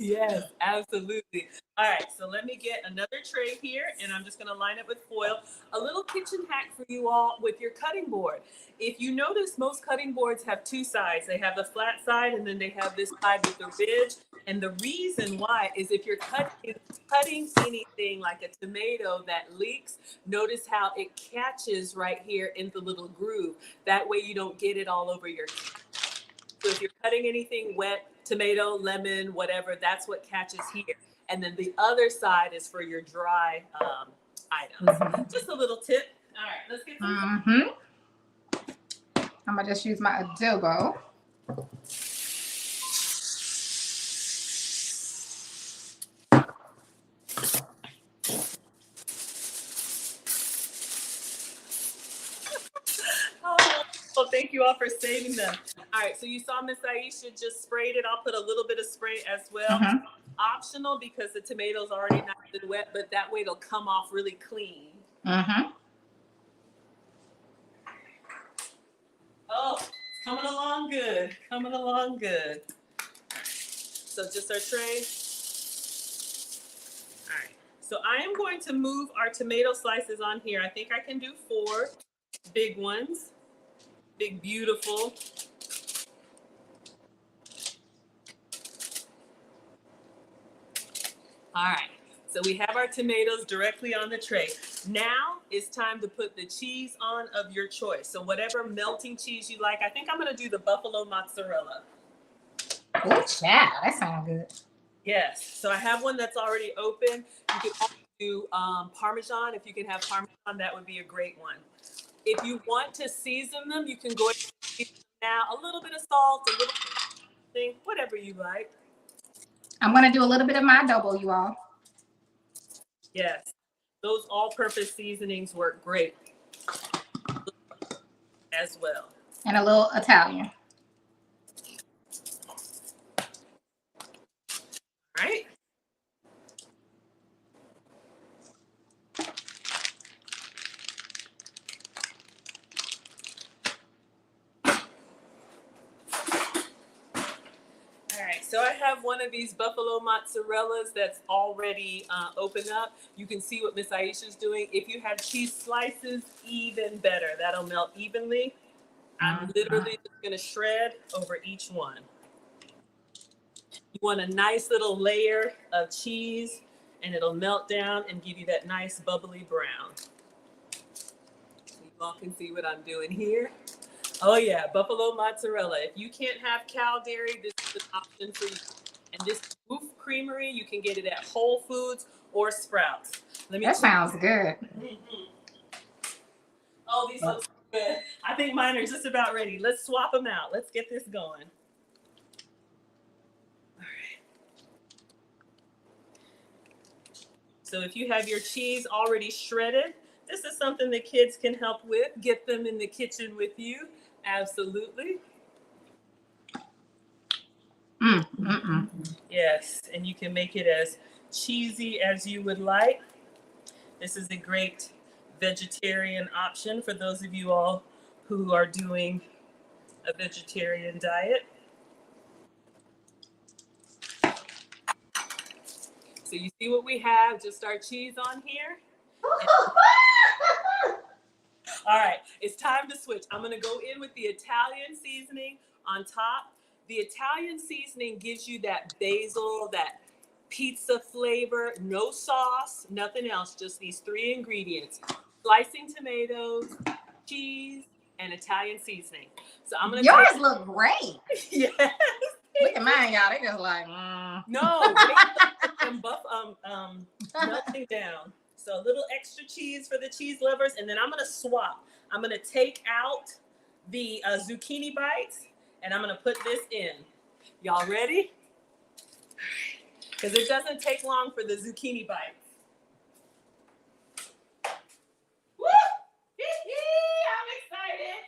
Yes, absolutely. All right, so let me get another tray here, and I'm just going to line it with foil. A little kitchen hack for you all with your cutting board. If you notice, most cutting boards have 2 sides. They have the flat side, and then they have this side with the ridge. And the reason why is if you're cutting anything like a tomato that leaks, notice how it catches right here in the little groove. That way you don't get it all over your couch. So if you're cutting anything wet, tomato, lemon, whatever, that's what catches here. And then the other side is for your dry items. Just a little tip. All right, let's get some. I'm going to just use my adobo. Well, thank you all for saving them. All right, so you saw Miss Aisha just sprayed it. I'll put a little bit of spray as well. Optional because the tomatoes already nice and wet, but that way it'll come off really clean. Oh, it's coming along good. Coming along good. So just our tray. All right. So I am going to move our tomato slices on here. I think I can do 4 big ones. Big, beautiful. All right. So we have our tomatoes directly on the tray. Now it's time to put the cheese on of your choice. So whatever melting cheese you like. I think I'm going to do the buffalo mozzarella. Oh, child. That sounds good. Yes. So I have one that's already open. You can also do Parmesan. If you can have Parmesan, that would be a great one. If you want to season them, you can go ahead and season them now. A little bit of salt, a little bit of thing, whatever you like. I'm going to do a little bit of my adobo, you all. Yes. Those all-purpose seasonings work great as well. And a little Italian. All right. So I have one of these buffalo mozzarellas that's already opened up. You can see what Miss Aisha's doing. If you have cheese slices, even better. That'll melt evenly. I'm literally just going to shred over each one. You want a nice little layer of cheese, and it'll melt down and give you that nice bubbly brown. So you all can see what I'm doing here. Oh yeah, buffalo mozzarella. If you can't have cow dairy, this is an option for you. And this Woof Creamery, you can get it at Whole Foods or Sprouts. That sounds good. Mm-hmm. Oh, these look so good. I think mine are just about ready. Let's swap them out. Let's get this going. All right. So if you have your cheese already shredded, this is something the kids can help with. Get them in the kitchen with you. Absolutely. Yes, and you can make it as cheesy as you would like. This is a great vegetarian option for those of you all who are doing a vegetarian diet. So you see what we have, just our cheese on here. All right, it's time to switch. I'm going to go in with the Italian seasoning on top. The Italian seasoning gives you that basil, that pizza flavor, no sauce, nothing else, just these 3 ingredients. Slicing tomatoes, cheese, and Italian seasoning. So I'm going to Yours look great. Yes. Look at mine, y'all. They just like, No, and melting down. So a little extra cheese for the cheese lovers, and then I'm going to swap. I'm going to take out the zucchini bites, and I'm going to put this in. Y'all ready? Because it doesn't take long for the zucchini bites. Woo! I'm excited.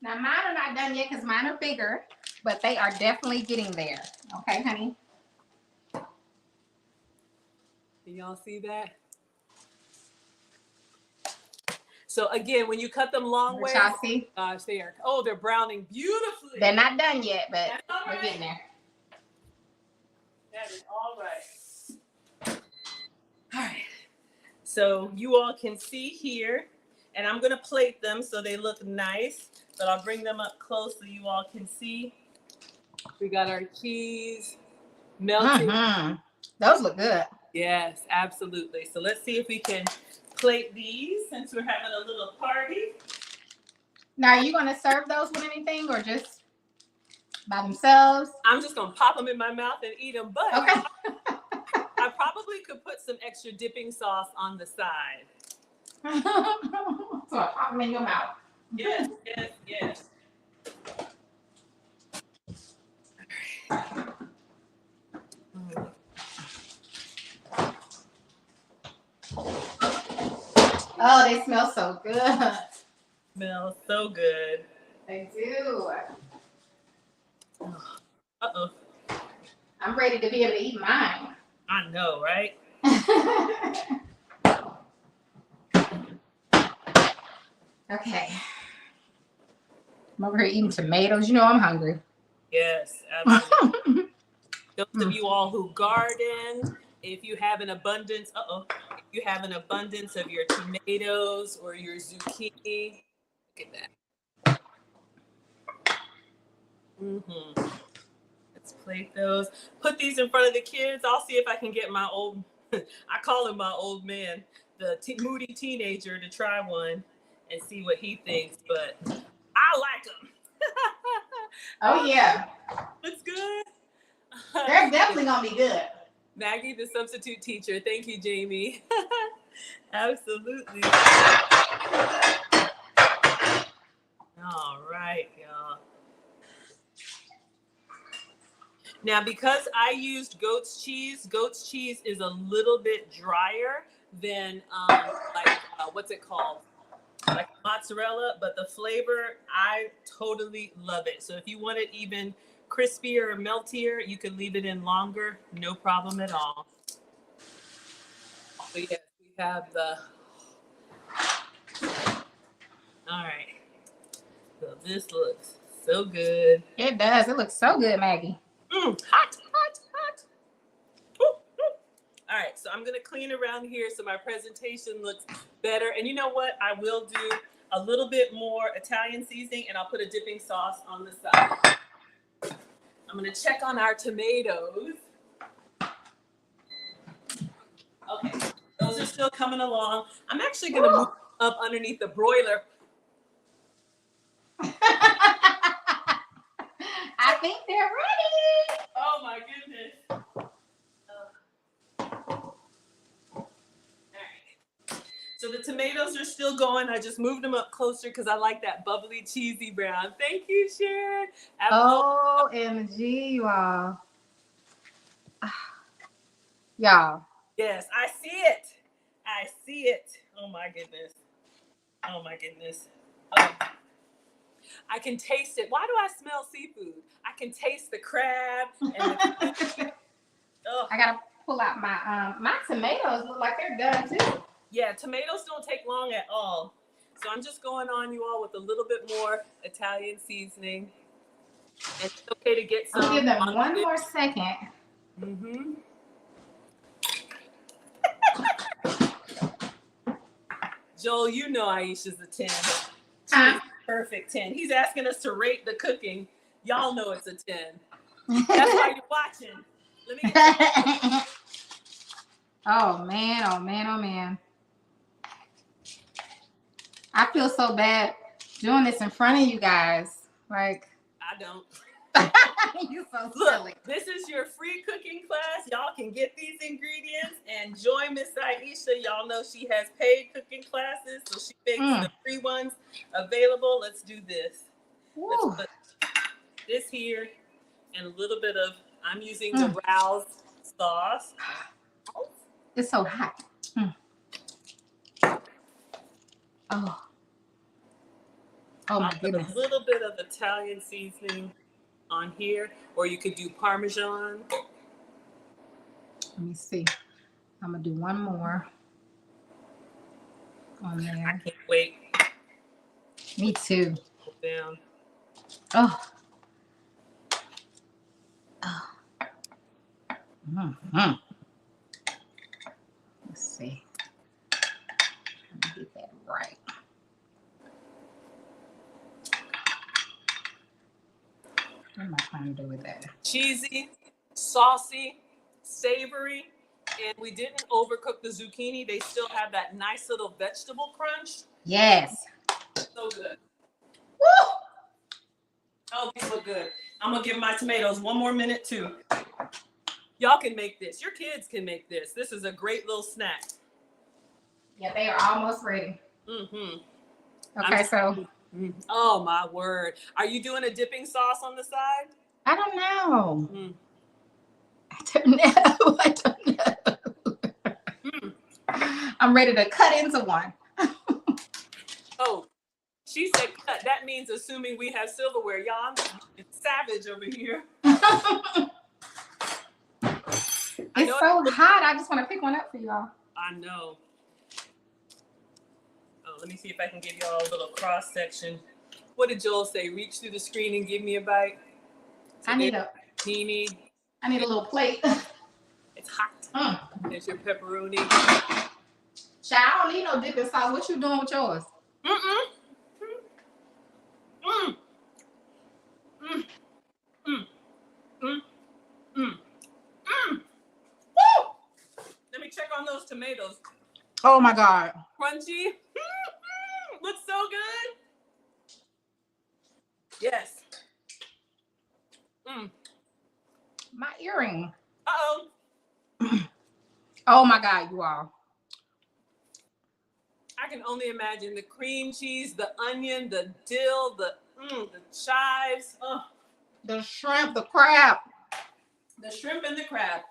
Now, mine are not done yet because mine are bigger, but they are definitely getting there. Okay, honey? Can y'all see that? So again, when you cut them long ways, y'all see? Gosh, they're browning beautifully. They're not done yet, but right. we're getting there. That is all right. All right. So you all can see here, and I'm going to plate them so they look nice, but I'll bring them up close so you all can see. We got our cheese melting. Those look good. Yes, absolutely. So let's see if we can plate these since we're having a little party. Now, are you going to serve those with anything or just by themselves? I'm just going to pop them in my mouth and eat them, but okay. I probably could put some extra dipping sauce on the side. So I pop them in your mouth. Yes, yes, yes. Oh, they smell so good. Smells so good. They do. Uh-oh. I'm ready to be able to eat mine. I know, right? Okay. I'm over here eating tomatoes. You know I'm hungry. Yes, absolutely. Those of you all who garden, if you have an abundance, if you have an abundance of your tomatoes or your zucchini, look at that. Let's plate those. Put these in front of the kids. I'll see if I can get my old, I call him my old man, the moody teenager, to try one and see what he thinks. But I like them. Oh, yeah. Looks good. They're definitely going to be good. Maggie, the substitute teacher. Thank you, Jamie. Absolutely. All right, y'all. Now, because I used goat's cheese is a little bit drier than what's it called? Like mozzarella, but the flavor, I totally love it. So if you want it even crispier or meltier, you can leave it in longer, no problem at all. So yes, we have all right. So this looks so good. It does. It looks so good, Maggie. Hot, hot, hot. Ooh, ooh. All right, so I'm gonna clean around here so my presentation looks better. And you know what? I will do a little bit more Italian seasoning, and I'll put a dipping sauce on the side. I'm gonna check on our tomatoes. Okay, those are still coming along. I'm actually gonna move up underneath the broiler. I think they're ready. Oh my goodness. So the tomatoes are still going. I just moved them up closer because I like that bubbly, cheesy brown. Thank you, Sharon. OMG, you all. Y'all. Yes, I see it. I see it. Oh my goodness. Oh my goodness. I can taste it. Why do I smell seafood? I can taste the crab. And I got to pull out my tomatoes. Look like they're done too. Yeah, tomatoes don't take long at all. So I'm just going on, you all, with a little bit more Italian seasoning. And it's okay to get some. I'll give them one more second. Mm-hmm. Joel, you know Aisha's a 10. She's a perfect 10. He's asking us to rate the cooking. Y'all know it's a 10. That's why you're watching. Let me get Oh, man. Oh, man. Oh, man. I feel so bad doing this in front of you guys. Like, I don't. You're so Look, silly. this is your free cooking class. Y'all can get these ingredients and join Miss Aisha. Y'all know she has paid cooking classes, so she makes the free ones available. Let's do this. Let's put this here and a little bit of, I'm using the Rouse sauce. It's so hot. Oh. Oh my goodness. A little bit of Italian seasoning on here, or you could do Parmesan. Let me see. I'm gonna do one more on there. I can't wait. Me too. Put down. Oh. Oh. Mm-hmm. Let's see. Let me get that right. What am I trying to do with that? Cheesy, saucy, savory, and we didn't overcook the zucchini. They still have that nice little vegetable crunch. Yes. So good. Woo! Oh, these look good. I'm gonna give my tomatoes one more minute too. Y'all can make this. Your kids can make this. This is a great little snack. Yeah, they are almost ready. Mm-hmm. Okay, so. Oh my word. Are you doing a dipping sauce on the side? I don't know. I don't know. I'm ready to cut into one. Oh, she said cut. That means assuming we have silverware. Y'all, I'm savage over here. It's so hot. I just want to pick one up for y'all. I know. Oh, let me see if I can give y'all a little cross section. What did Joel say? Reach through the screen and give me a bite. So I need a teeny. I need a little plate. It's hot. There's your pepperoni. Child, I don't need no dipping sauce. What you doing with yours? Let me check on those tomatoes. Oh my God. Crunchy. Looks so good. Yes. My earring. Uh-oh. Oh my God, you all. I can only imagine the cream cheese, the onion, the dill, the chives. Oh. The shrimp, the crab. The shrimp and the crab.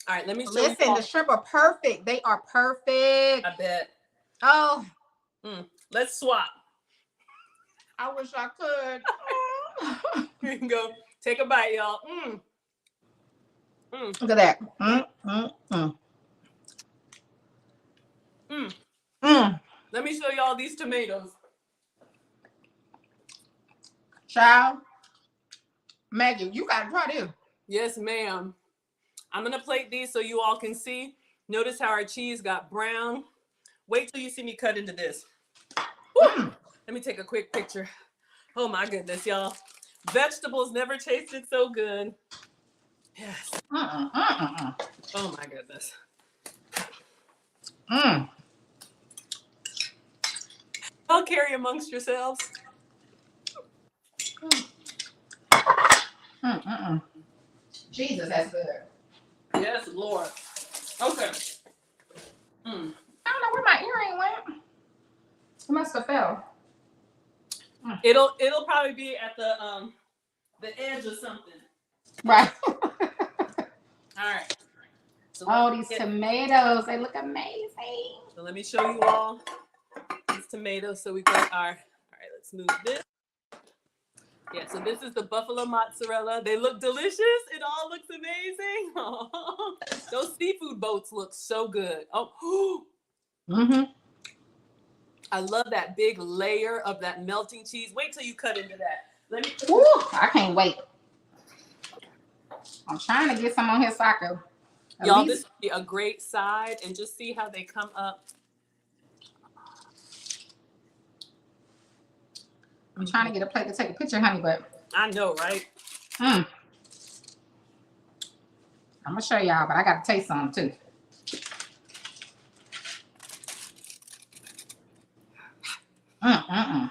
All right, let me show Listen, you all. the shrimp are perfect. They are perfect. I bet. Oh. Let's swap. I wish I could. Here you go. Take a bite, y'all. Look at that. Let me show y'all these tomatoes. Child. Maggie, you gotta try this. Yes, ma'am. I'm gonna plate these so you all can see. Notice how our cheese got brown. Wait till you see me cut into this. Let me take a quick picture. Oh my goodness, y'all. Vegetables never tasted so good. Yes. Oh my goodness. Y'all carry amongst yourselves. Jesus, that's good. Yes, Lord. Okay. I don't know where my earring went. It must have fell. It'll probably be at the edge or something. Right. All right. So these tomatoes, they look amazing. So let me show you all these tomatoes. So we got all right, let's move this. Yeah, so this is the buffalo mozzarella. They look delicious. It all looks amazing. Oh, those seafood boats look so good. Oh, I love that big layer of that melting cheese. Wait till you cut into that. Let me. I can't wait. I'm trying to get some on his soccer. Y'all, this would be a great side, and just see how they come up. I'm trying to get a plate to take a picture, honey, but I know, right? I'm gonna show y'all, but I gotta taste some too. No.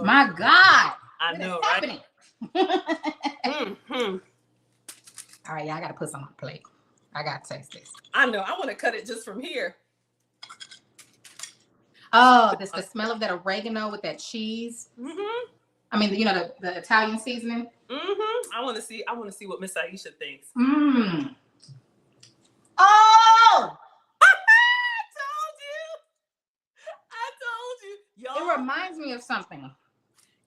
My God. I know, right? All right, y'all, I gotta put some on the plate. I gotta taste this. I know. I want to cut it just from here. Oh, this the smell of that oregano with that cheese. I mean, you know, the Italian seasoning. I want to see what Miss Aisha thinks. Oh! I told you. Y'all, It reminds me of something.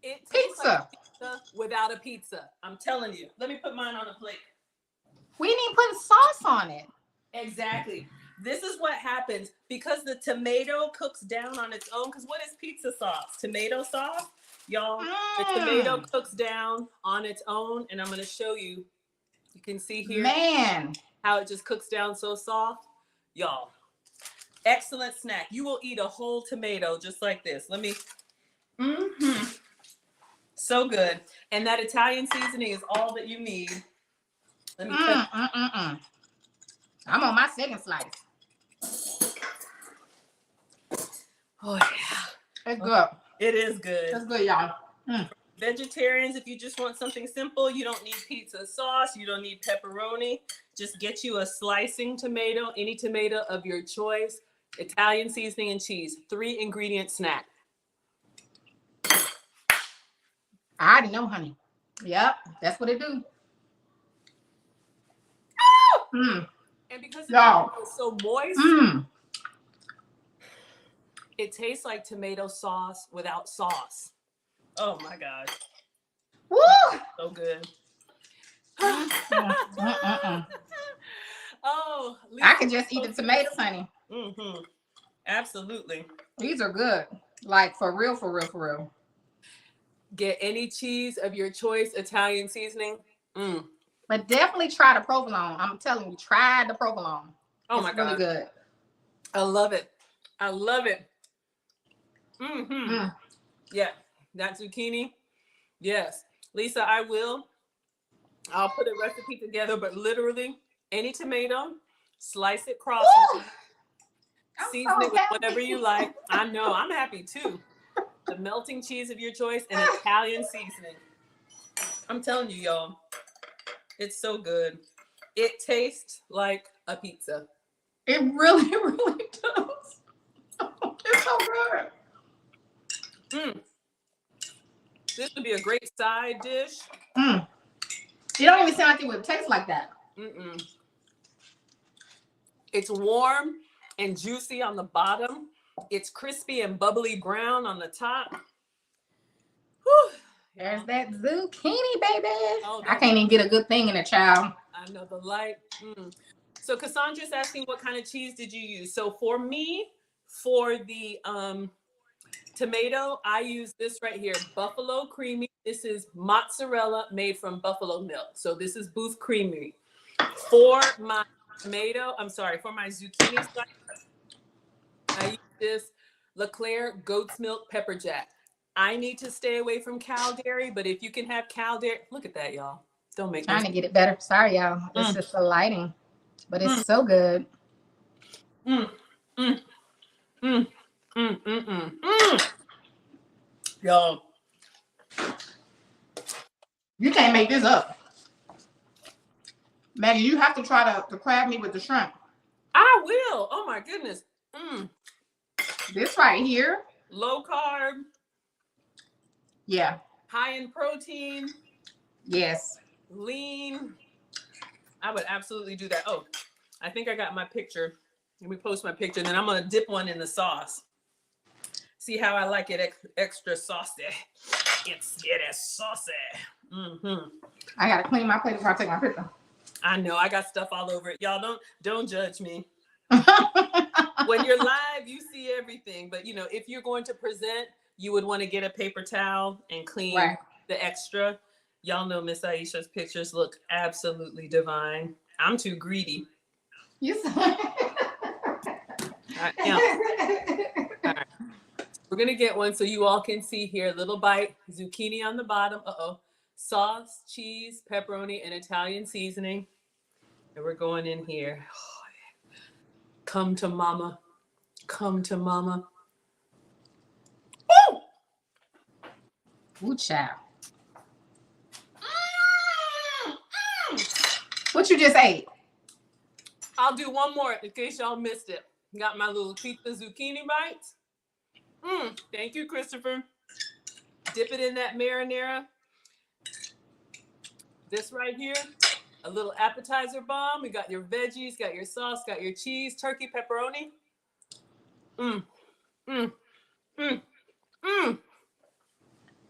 It Pizza. like pizza without a pizza. I'm telling you. Let me put mine on a plate. We didn't put sauce on it. Exactly. This is what happens because the tomato cooks down on its own. Because what is pizza sauce? Tomato sauce? Y'all, the tomato cooks down on its own. And I'm going to show you. You can see here how it just cooks down so soft. Y'all, excellent snack. You will eat a whole tomato just like this. Let me. So good. And that Italian seasoning is all that you need. Let me cut. I'm on my second slice. Oh, yeah. It's good. It is good. It's good, y'all. Vegetarians, if you just want something simple, you don't need pizza sauce. You don't need pepperoni. Just get you a slicing tomato, any tomato of your choice, Italian seasoning and cheese. 3-ingredient snack. I already know, honey. Yep, that's what it do. And because it's so moist, it tastes like tomato sauce without sauce. Oh my gosh. Woo! So good. Oh, I can just eat the tomatoes, honey. Absolutely. These are good. Like for real, for real, for real. Get any cheese of your choice, Italian seasoning. But definitely try the provolone. I'm telling you, try the provolone. Oh it's my really God. good. I love it. I love it. Yeah, that zucchini. Yes. Lisa, I'll put a recipe together, but literally any tomato, slice it cross, I'm season so it with happy. whatever you like. I know, I'm happy too. The melting cheese of your choice and Italian seasoning. I'm telling you, y'all, it's so good. It tastes like a pizza. It really, really does. It's so good. This would be a great side dish. It don't even sound like it would taste like that. It's warm and juicy on the bottom. It's crispy and bubbly brown on the top. Whew. There's that zucchini, baby. Oh, I can't even get a good thing in a child. I know the light. So Cassandra's asking what kind of cheese did you use? So for me, for the tomato, I use this right here, Buffalo Creamy. This is mozzarella made from buffalo milk. So this is Booth Creamy. For my for my zucchini slice, I use this Leclerc goat's milk pepper jack. I need to stay away from cow dairy, but if you can have cow dairy, look at that, y'all. Don't make Trying to get it better. Sorry, y'all. It's just the lighting, but it's so good. Y'all, you can't make this up. Maggie, you have to try the crab meat with the shrimp. I will. Oh my goodness. This right here. Low carb. Yeah. High in protein. Yes. Lean. I would absolutely do that. Oh, I think I got my picture. Let me post my picture. Then I'm going to dip one in the sauce. See how I like it extra saucy. It is saucy. I got to clean my plate before I take my picture. I know. I got stuff all over it. Y'all don't judge me. When you're live, you see everything. But, you know, if you're going to present, you would want to get a paper towel and clean the extra. Y'all know Miss Aisha's pictures look absolutely divine. I'm too greedy. You I am. All right. We're going to get one so you all can see here. Little bite, zucchini on the bottom. Sauce, cheese, pepperoni, and Italian seasoning. And we're going in here. Come to mama. Come to mama. Woo! Ooh, child. What you just ate? I'll do one more in case y'all missed it. Got my little pizza zucchini bites. Thank you, Christopher. Dip it in that marinara. This right here, a little appetizer bomb. We got your veggies, got your sauce, got your cheese, turkey, pepperoni.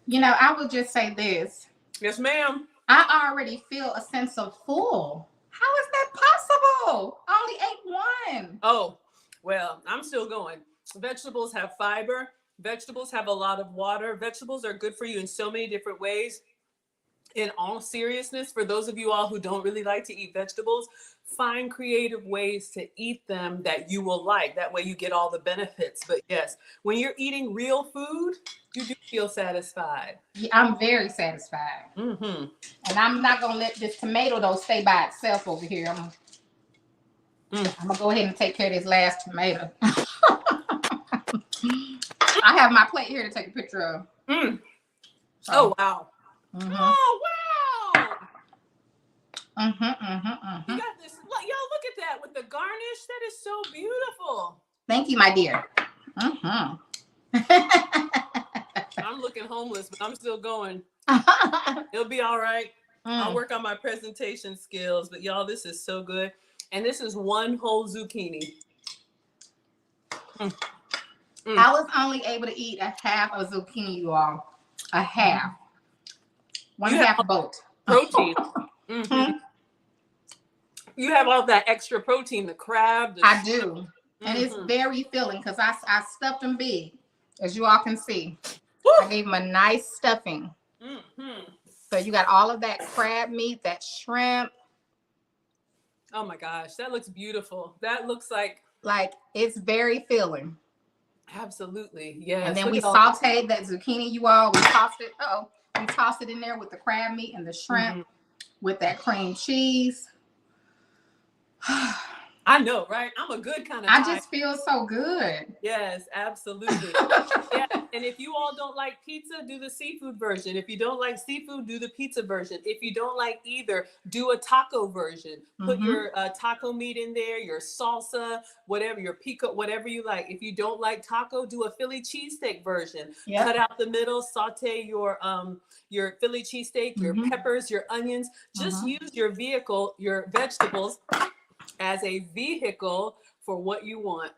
You know, I would just say this. Yes, ma'am. I already feel a sense of full. How is that possible? I only ate one. Oh, well, I'm still going. Vegetables have fiber. Vegetables have a lot of water. Vegetables are good for you in so many different ways. In all seriousness, for those of you all who don't really like to eat vegetables, find creative ways to eat them that you will like. That way you get all the benefits. But yes, when you're eating real food, you do feel satisfied. Yeah, I'm very satisfied. And I'm not going to let this tomato, though, stay by itself over here. I'm going to go ahead and take care of this last tomato. I have my plate here to take a picture of. So. Oh, wow. Oh, wow. You got this. Y'all look at that with the garnish. That is so beautiful. Thank you, my dear. I'm looking homeless, but I'm still going. It'll be all right. I'll work on my presentation skills. But y'all, this is so good. And this is one whole zucchini. I was only able to eat a half of zucchini, you all. A half. One half boat. Protein. You have all that extra protein, the crab. I do. And it's very filling because I stuffed them big, as you all can see. I gave them a nice stuffing. So you got all of that crab meat, that shrimp. Oh my gosh, that looks beautiful. That looks like it's very filling. absolutely yes. And then Look we at all. sauteed that zucchini, you all. We tossed it. We tossed it in there with the crab meat and the shrimp with that cream cheese. I know, right? I'm a good kind of I Thai. just feel so good. Yes, absolutely. Yeah. And if you all don't like pizza, do the seafood version. If you don't like seafood, do the pizza version. If you don't like either, do a taco version. Put your taco meat in there, your salsa, whatever, your pico, whatever you like. If you don't like taco, do a Philly cheesesteak version. Yep. Cut out the middle, saute your Philly cheesesteak, your peppers, your onions. Just use your vegetables as a vehicle for what you want.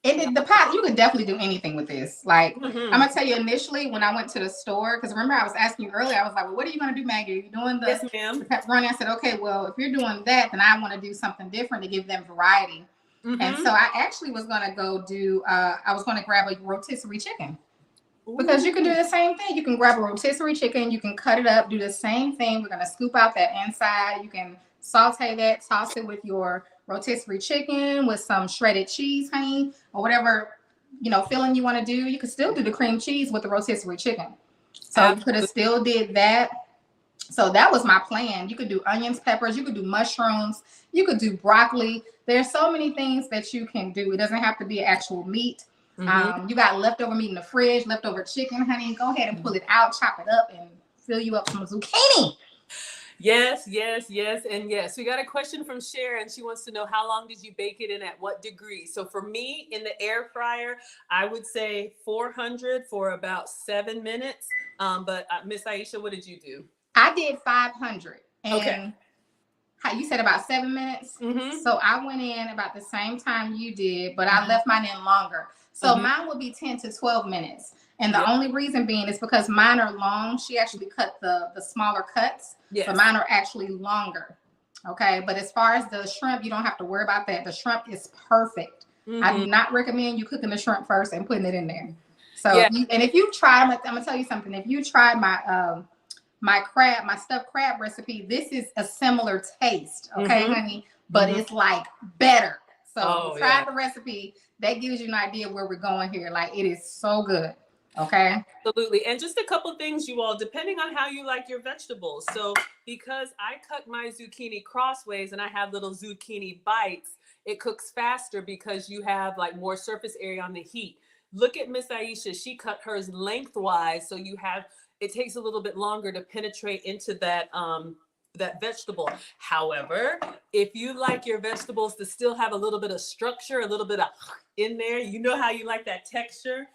And the pot, you could definitely do anything with this. Like, I'm going to tell you initially when I went to the store, because remember I was asking you earlier, I was like, well, what are you going to do, Maggie? Are you doing the, yes, ma'am. the pepperoni? I said, okay, well, if you're doing that, then I want to do something different to give them variety. And so I actually was going to go do, I was going to grab a rotisserie chicken. Because you can do the same thing. You can grab a rotisserie chicken, you can cut it up, do the same thing. We're going to scoop out that inside. You can saute that, toss it with your rotisserie chicken with some shredded cheese, honey, or whatever, filling you want to do. You could still do the cream cheese with the rotisserie chicken. So you could have still did that. So that was my plan. You could do onions, peppers, you could do mushrooms, you could do broccoli. There's so many things that you can do. It doesn't have to be actual meat. You got leftover meat in the fridge, leftover chicken, honey. Go ahead and pull it out, chop it up, and fill you up some zucchini. Yes, yes, yes, and yes. We got a question from Sharon. She wants to know, how long did you bake it and at what degree? So for me, in the air fryer, I would say 400 for about 7 minutes. But Miss Aisha, what did you do? I did 500. And okay. You said about 7 minutes? So I went in about the same time you did, but I left mine in longer. So mine would be 10 to 12 minutes. And the only reason being is because mine are long. She actually cut the smaller cuts. Yes. So mine are actually longer. Okay. But as far as the shrimp, you don't have to worry about that. The shrimp is perfect. I do not recommend you cooking the shrimp first and putting it in there. So, if you try, I'm going to tell you something. If you try my stuffed crab recipe, this is a similar taste. Okay, honey, but it's like better. So try the recipe. That gives you an idea where we're going here. Like, it is so good. Okay. Absolutely. And just a couple things, you all, depending on how you like your vegetables. So because I cut my zucchini crossways and I have little zucchini bites, it cooks faster because you have like more surface area on the heat. Look at Miss Aisha. She cut hers lengthwise. So it takes a little bit longer to penetrate into that vegetable. However, if you like your vegetables to still have a little bit of structure, a little bit of in there, you know how you like that texture.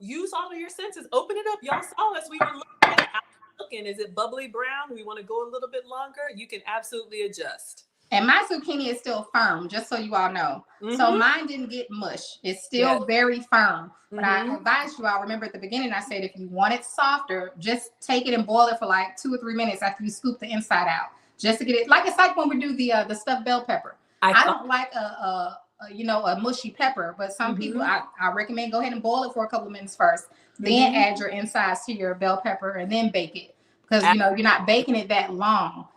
Use all of your senses. Open it up. Y'all saw us. We were looking at how it's looking. Is it bubbly brown? We want to go a little bit longer. You can absolutely adjust. And my zucchini is still firm, just so you all know. So mine didn't get mush. It's still very firm. But I advise you all, remember at the beginning, I said, if you want it softer, just take it and boil it for like 2 or 3 minutes after you scoop the inside out, just to get it. It's like when we do the stuffed bell pepper. I don't like a mushy pepper, but some people, I recommend go ahead and boil it for a couple of minutes first, then add your insides to your bell pepper and then bake it, because you're not baking it that long.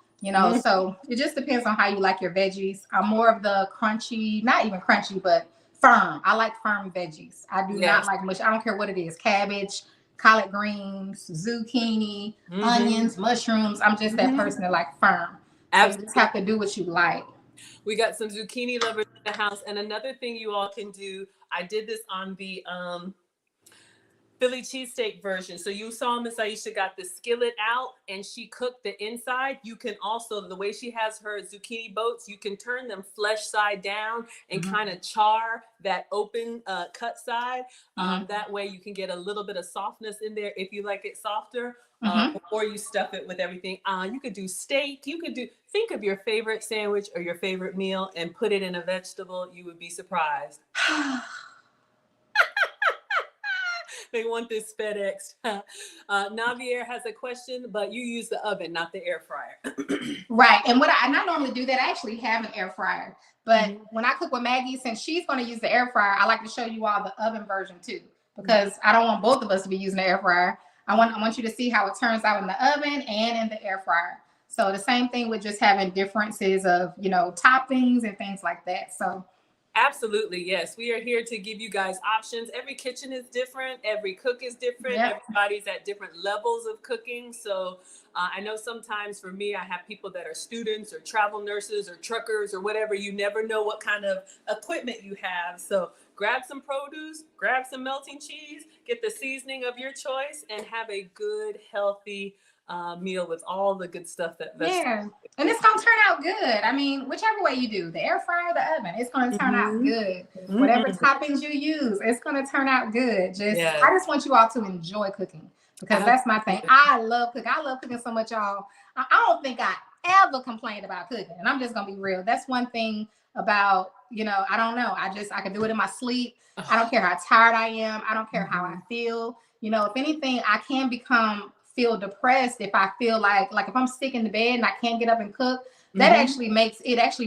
So it just depends on how you like your veggies. I'm more of the crunchy, not even crunchy, but firm. I like firm veggies. I do not like mush. I don't care what it is. Cabbage, collard greens, zucchini, onions, mushrooms. I'm just that person that like firm. So you just have to do what you like. We got some zucchini lovers in the house. And another thing you all can do, I did this on the Philly cheesesteak version. So you saw Miss Aisha got the skillet out and she cooked the inside. You can also, the way she has her zucchini boats, you can turn them flesh side down and kind of char that open cut side. That way you can get a little bit of softness in there if you like it softer. Before you stuff it with everything. You could do steak. Think of your favorite sandwich or your favorite meal and put it in a vegetable. You would be surprised. They want this FedEx. Navier has a question, but you use the oven, not the air fryer. Right. And I normally do that. I actually have an air fryer. But when I cook with Maggie, since she's going to use the air fryer, I like to show you all the oven version too, because I don't want both of us to be using the air fryer. I want you to see how it turns out in the oven and in the air fryer. So the same thing with just having differences of, toppings and things like that. So absolutely, yes. We are here to give you guys options. Every kitchen is different. Every cook is different. Yep. Everybody's at different levels of cooking. So I know sometimes for me, I have people that are students or travel nurses or truckers or whatever. You never know what kind of equipment you have. So grab some produce, grab some melting cheese, get the seasoning of your choice, and have a good, healthy meal with all the good stuff yeah. And it's going to turn out good. I mean, whichever way you do, the air fryer or the oven, it's going to turn out good. Whatever toppings you use, it's going to turn out good. I just want you all to enjoy cooking, because that's my thing. I love cooking. I love cooking so much, y'all. I don't think I ever complained about cooking. And I'm just going to be real. That's one thing about, I don't know. I can do it in my sleep. I don't care how tired I am. I don't care how I feel. If anything, I can feel depressed if I feel like if I'm sick in the bed and I can't get up and cook. That actually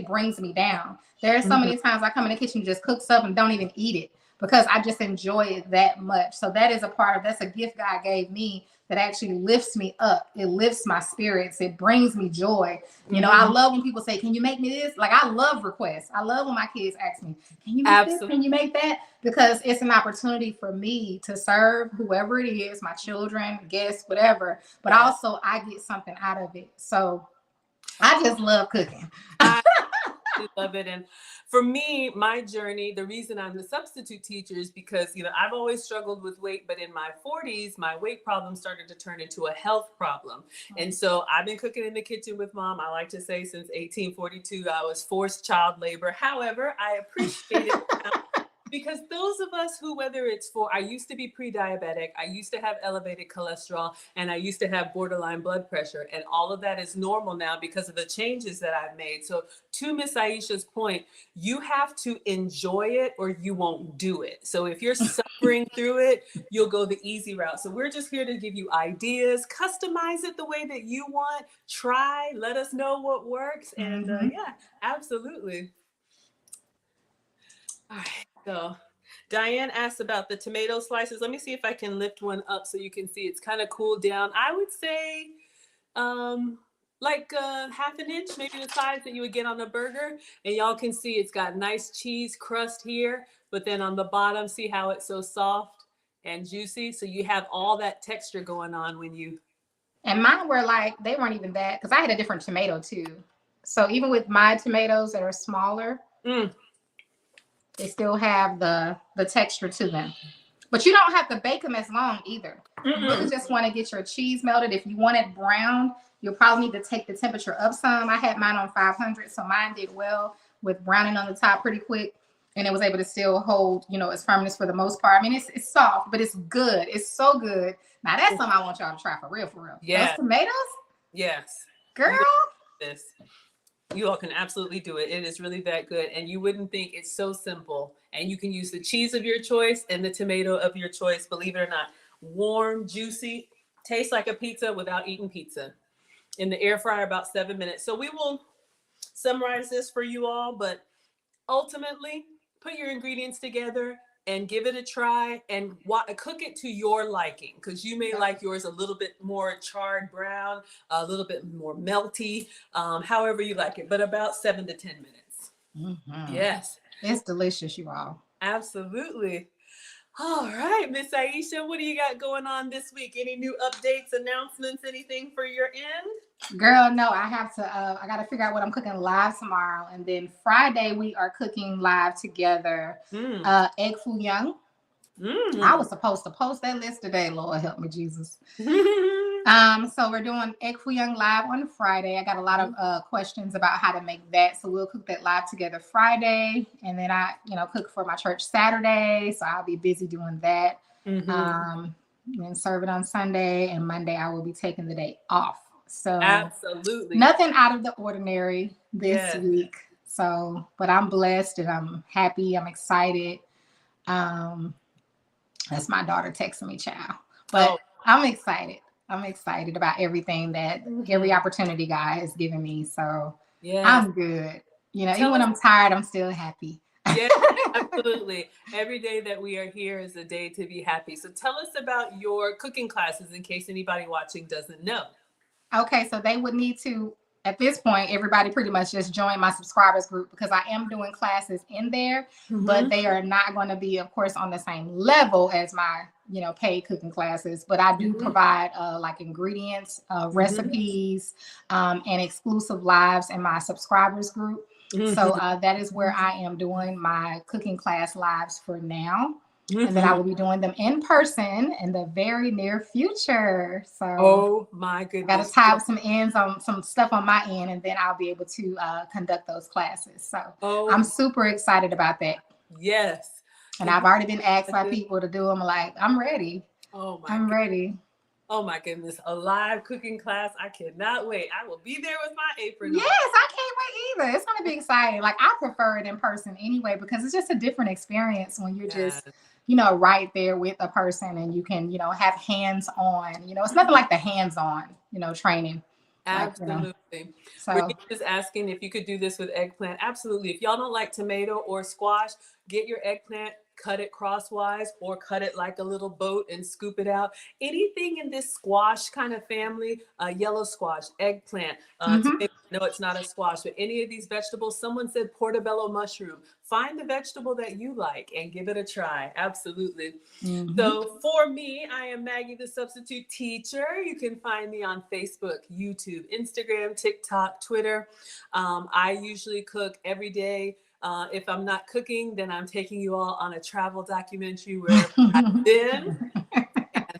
brings me down. There are so many times I come in the kitchen and just cook stuff and don't even eat it, because I just enjoy it that much. So that's a gift God gave me that actually lifts me up. It lifts my spirits. It brings me joy. I love when people say, can you make me this? Like, I love requests. I love when my kids ask me, can you make this? Can you make that? Because it's an opportunity for me to serve whoever it is, my children, guests, whatever. But also I get something out of it. So I just love cooking. I love it. And for me, my journey, the reason I'm the substitute teacher is because, I've always struggled with weight, but in my 40s, my weight problem started to turn into a health problem. And so I've been cooking in the kitchen with Mom. I like to say since 1842, I was forced child labor. However, I appreciate it because those of us who, I used to be pre-diabetic, I used to have elevated cholesterol, and I used to have borderline blood pressure. And all of that is normal now because of the changes that I've made. So to Miss Aisha's point, you have to enjoy it or you won't do it. So if you're suffering through it, you'll go the easy route. So we're just here to give you ideas, customize it the way that you want, try, let us know what works. And yeah, absolutely. All right. So Diane asked about the tomato slices. Let me see if I can lift one up so you can see it's kind of cooled down. I would say like half an inch, maybe the size that you would get on a burger. And y'all can see it's got nice cheese crust here, but then on the bottom, see how it's so soft and juicy. So you have all that texture going on when you. And mine were they weren't even that, because I had a different tomato too. So even with my tomatoes that are smaller, they still have the texture to them. But you don't have to bake them as long either. You really just want to get your cheese melted. If you want it brown, you'll probably need to take the temperature up some. I had mine on 500, so mine did well with browning on the top pretty quick. And it was able to still hold, its firmness for the most part. I mean, it's soft, but it's good. It's so good. Now, that's something I want y'all to try for real, for real. Yeah. Those tomatoes? Yes. Girl. This. You all can absolutely do it. It is really that good. And you wouldn't think it's so simple. And you can use the cheese of your choice and the tomato of your choice. Believe it or not, warm, juicy, tastes like a pizza without eating pizza. In the air fryer, about 7 minutes. So we will summarize this for you all, but ultimately put your ingredients together and give it a try and cook it to your liking, because you may like yours a little bit more charred brown, a little bit more melty, however you like it, but about 7 to 10 minutes. Yes. It's delicious, you all. Absolutely. All right, Miss Aisha, what do you got going on this week? Any new updates, announcements, anything for your end? Girl, no, I have to, I got to figure out what I'm cooking live tomorrow. And then Friday, we are cooking live together, egg foo young. I was supposed to post that list today. Lord help me, Jesus. So we're doing egg foo young live on Friday. I got a lot of questions about how to make that. So we'll cook that live together Friday. And then I, cook for my church Saturday. So I'll be busy doing that. And serve it on Sunday. And Monday, I will be taking the day off. So absolutely nothing out of the ordinary this week. So, but I'm blessed and I'm happy. I'm excited. That's my daughter texting me, child. But I'm excited. I'm excited about everything that every opportunity God has given me. So I'm good. Even when I'm tired, I'm still happy. Yeah, absolutely. Every day that we are here is a day to be happy. So tell us about your cooking classes in case anybody watching doesn't know. Okay, so they would need to, at this point, everybody pretty much just join my subscribers group because I am doing classes in there, but Mm-hmm. they are not going to be, of course, on the same level as my, paid cooking classes. But I do Mm-hmm. provide like ingredients, Mm-hmm. recipes, and exclusive lives in my subscribers group. So Mm-hmm. that is where I am doing my cooking class lives for now. And then I Mm-hmm. will be doing them in person in the very near future. So Oh my I got to goodness. tie up some ends on some stuff on my end, and then I'll be able to conduct those classes. So I'm Oh super excited about that. yes. And Can I've you already been asked by imagine? people to do them. Like, I'm ready. Oh my I'm goodness. ready. Oh my goodness. A live cooking class. I cannot wait. I will be there with my apron Yes, on. I can't wait either. It's going to be exciting. Like, I prefer it in person anyway because it's just a different experience when you're just, Yes. right there with a person and you can, have hands on. It's nothing like the hands on, training. Like, Absolutely. so. Brigitte is asking if you could do this with eggplant. Absolutely. If y'all don't like tomato or squash, get your eggplant, cut it crosswise or cut it like a little boat and scoop it out. Anything in this squash kind of family, yellow squash, eggplant, Mhm. tomato, no, it's not a squash, but any of these vegetables, someone said portobello mushroom. Find the vegetable that you like and give it a try. Absolutely. Mhm. So for me, I am Maggie, the substitute teacher. You can find me on Facebook, YouTube, Instagram, TikTok, Twitter. I usually cook every day. If I'm not cooking, then I'm taking you all on a travel documentary wherever I've been.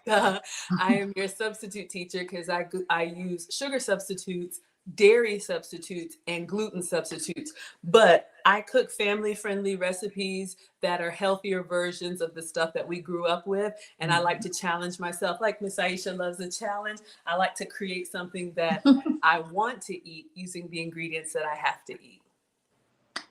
And I am your substitute teacher because I use sugar substitutes, dairy substitutes, and gluten substitutes. But I cook family friendly recipes that are healthier versions of the stuff that we grew up with. And I like to challenge myself. Like Miss Aisha loves a challenge. I like to create something that I want to eat using the ingredients that I have to eat.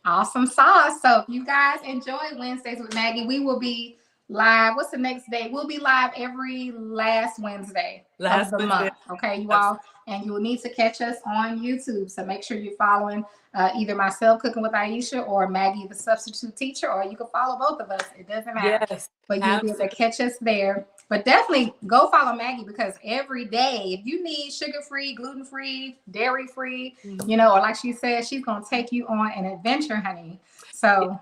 Awesome sauce. So if you guys enjoy Wednesdays with Maggie, we will be live. What's the next day? We'll be live every last Wednesday of Last the Wednesday. month. Okay, you all. And you will need to catch us on YouTube. So make sure you're following either myself, Cooking with Aisha, or Maggie, the substitute teacher, or you can follow both of us. It doesn't matter. Yes, But you'll be able to absolutely. catch us there. But definitely go follow Maggie because every day, if you need sugar-free, gluten-free, dairy-free, or like she said, she's going to take you on an adventure, honey. So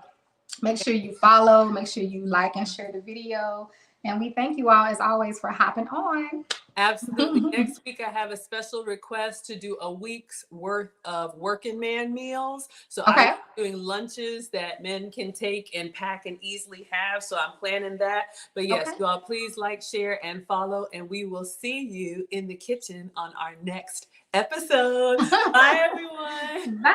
make sure you follow, make sure you like and share the video. And we thank you all, as always, for hopping on. Absolutely. Next week, I have a special request to do a week's worth of working man meals. So I will Okay. be doing lunches that men can take and pack and easily have. So I'm planning that. But yes, Okay. you all please like, share, and follow. And we will see you in the kitchen on our next episode. Bye, everyone. Bye.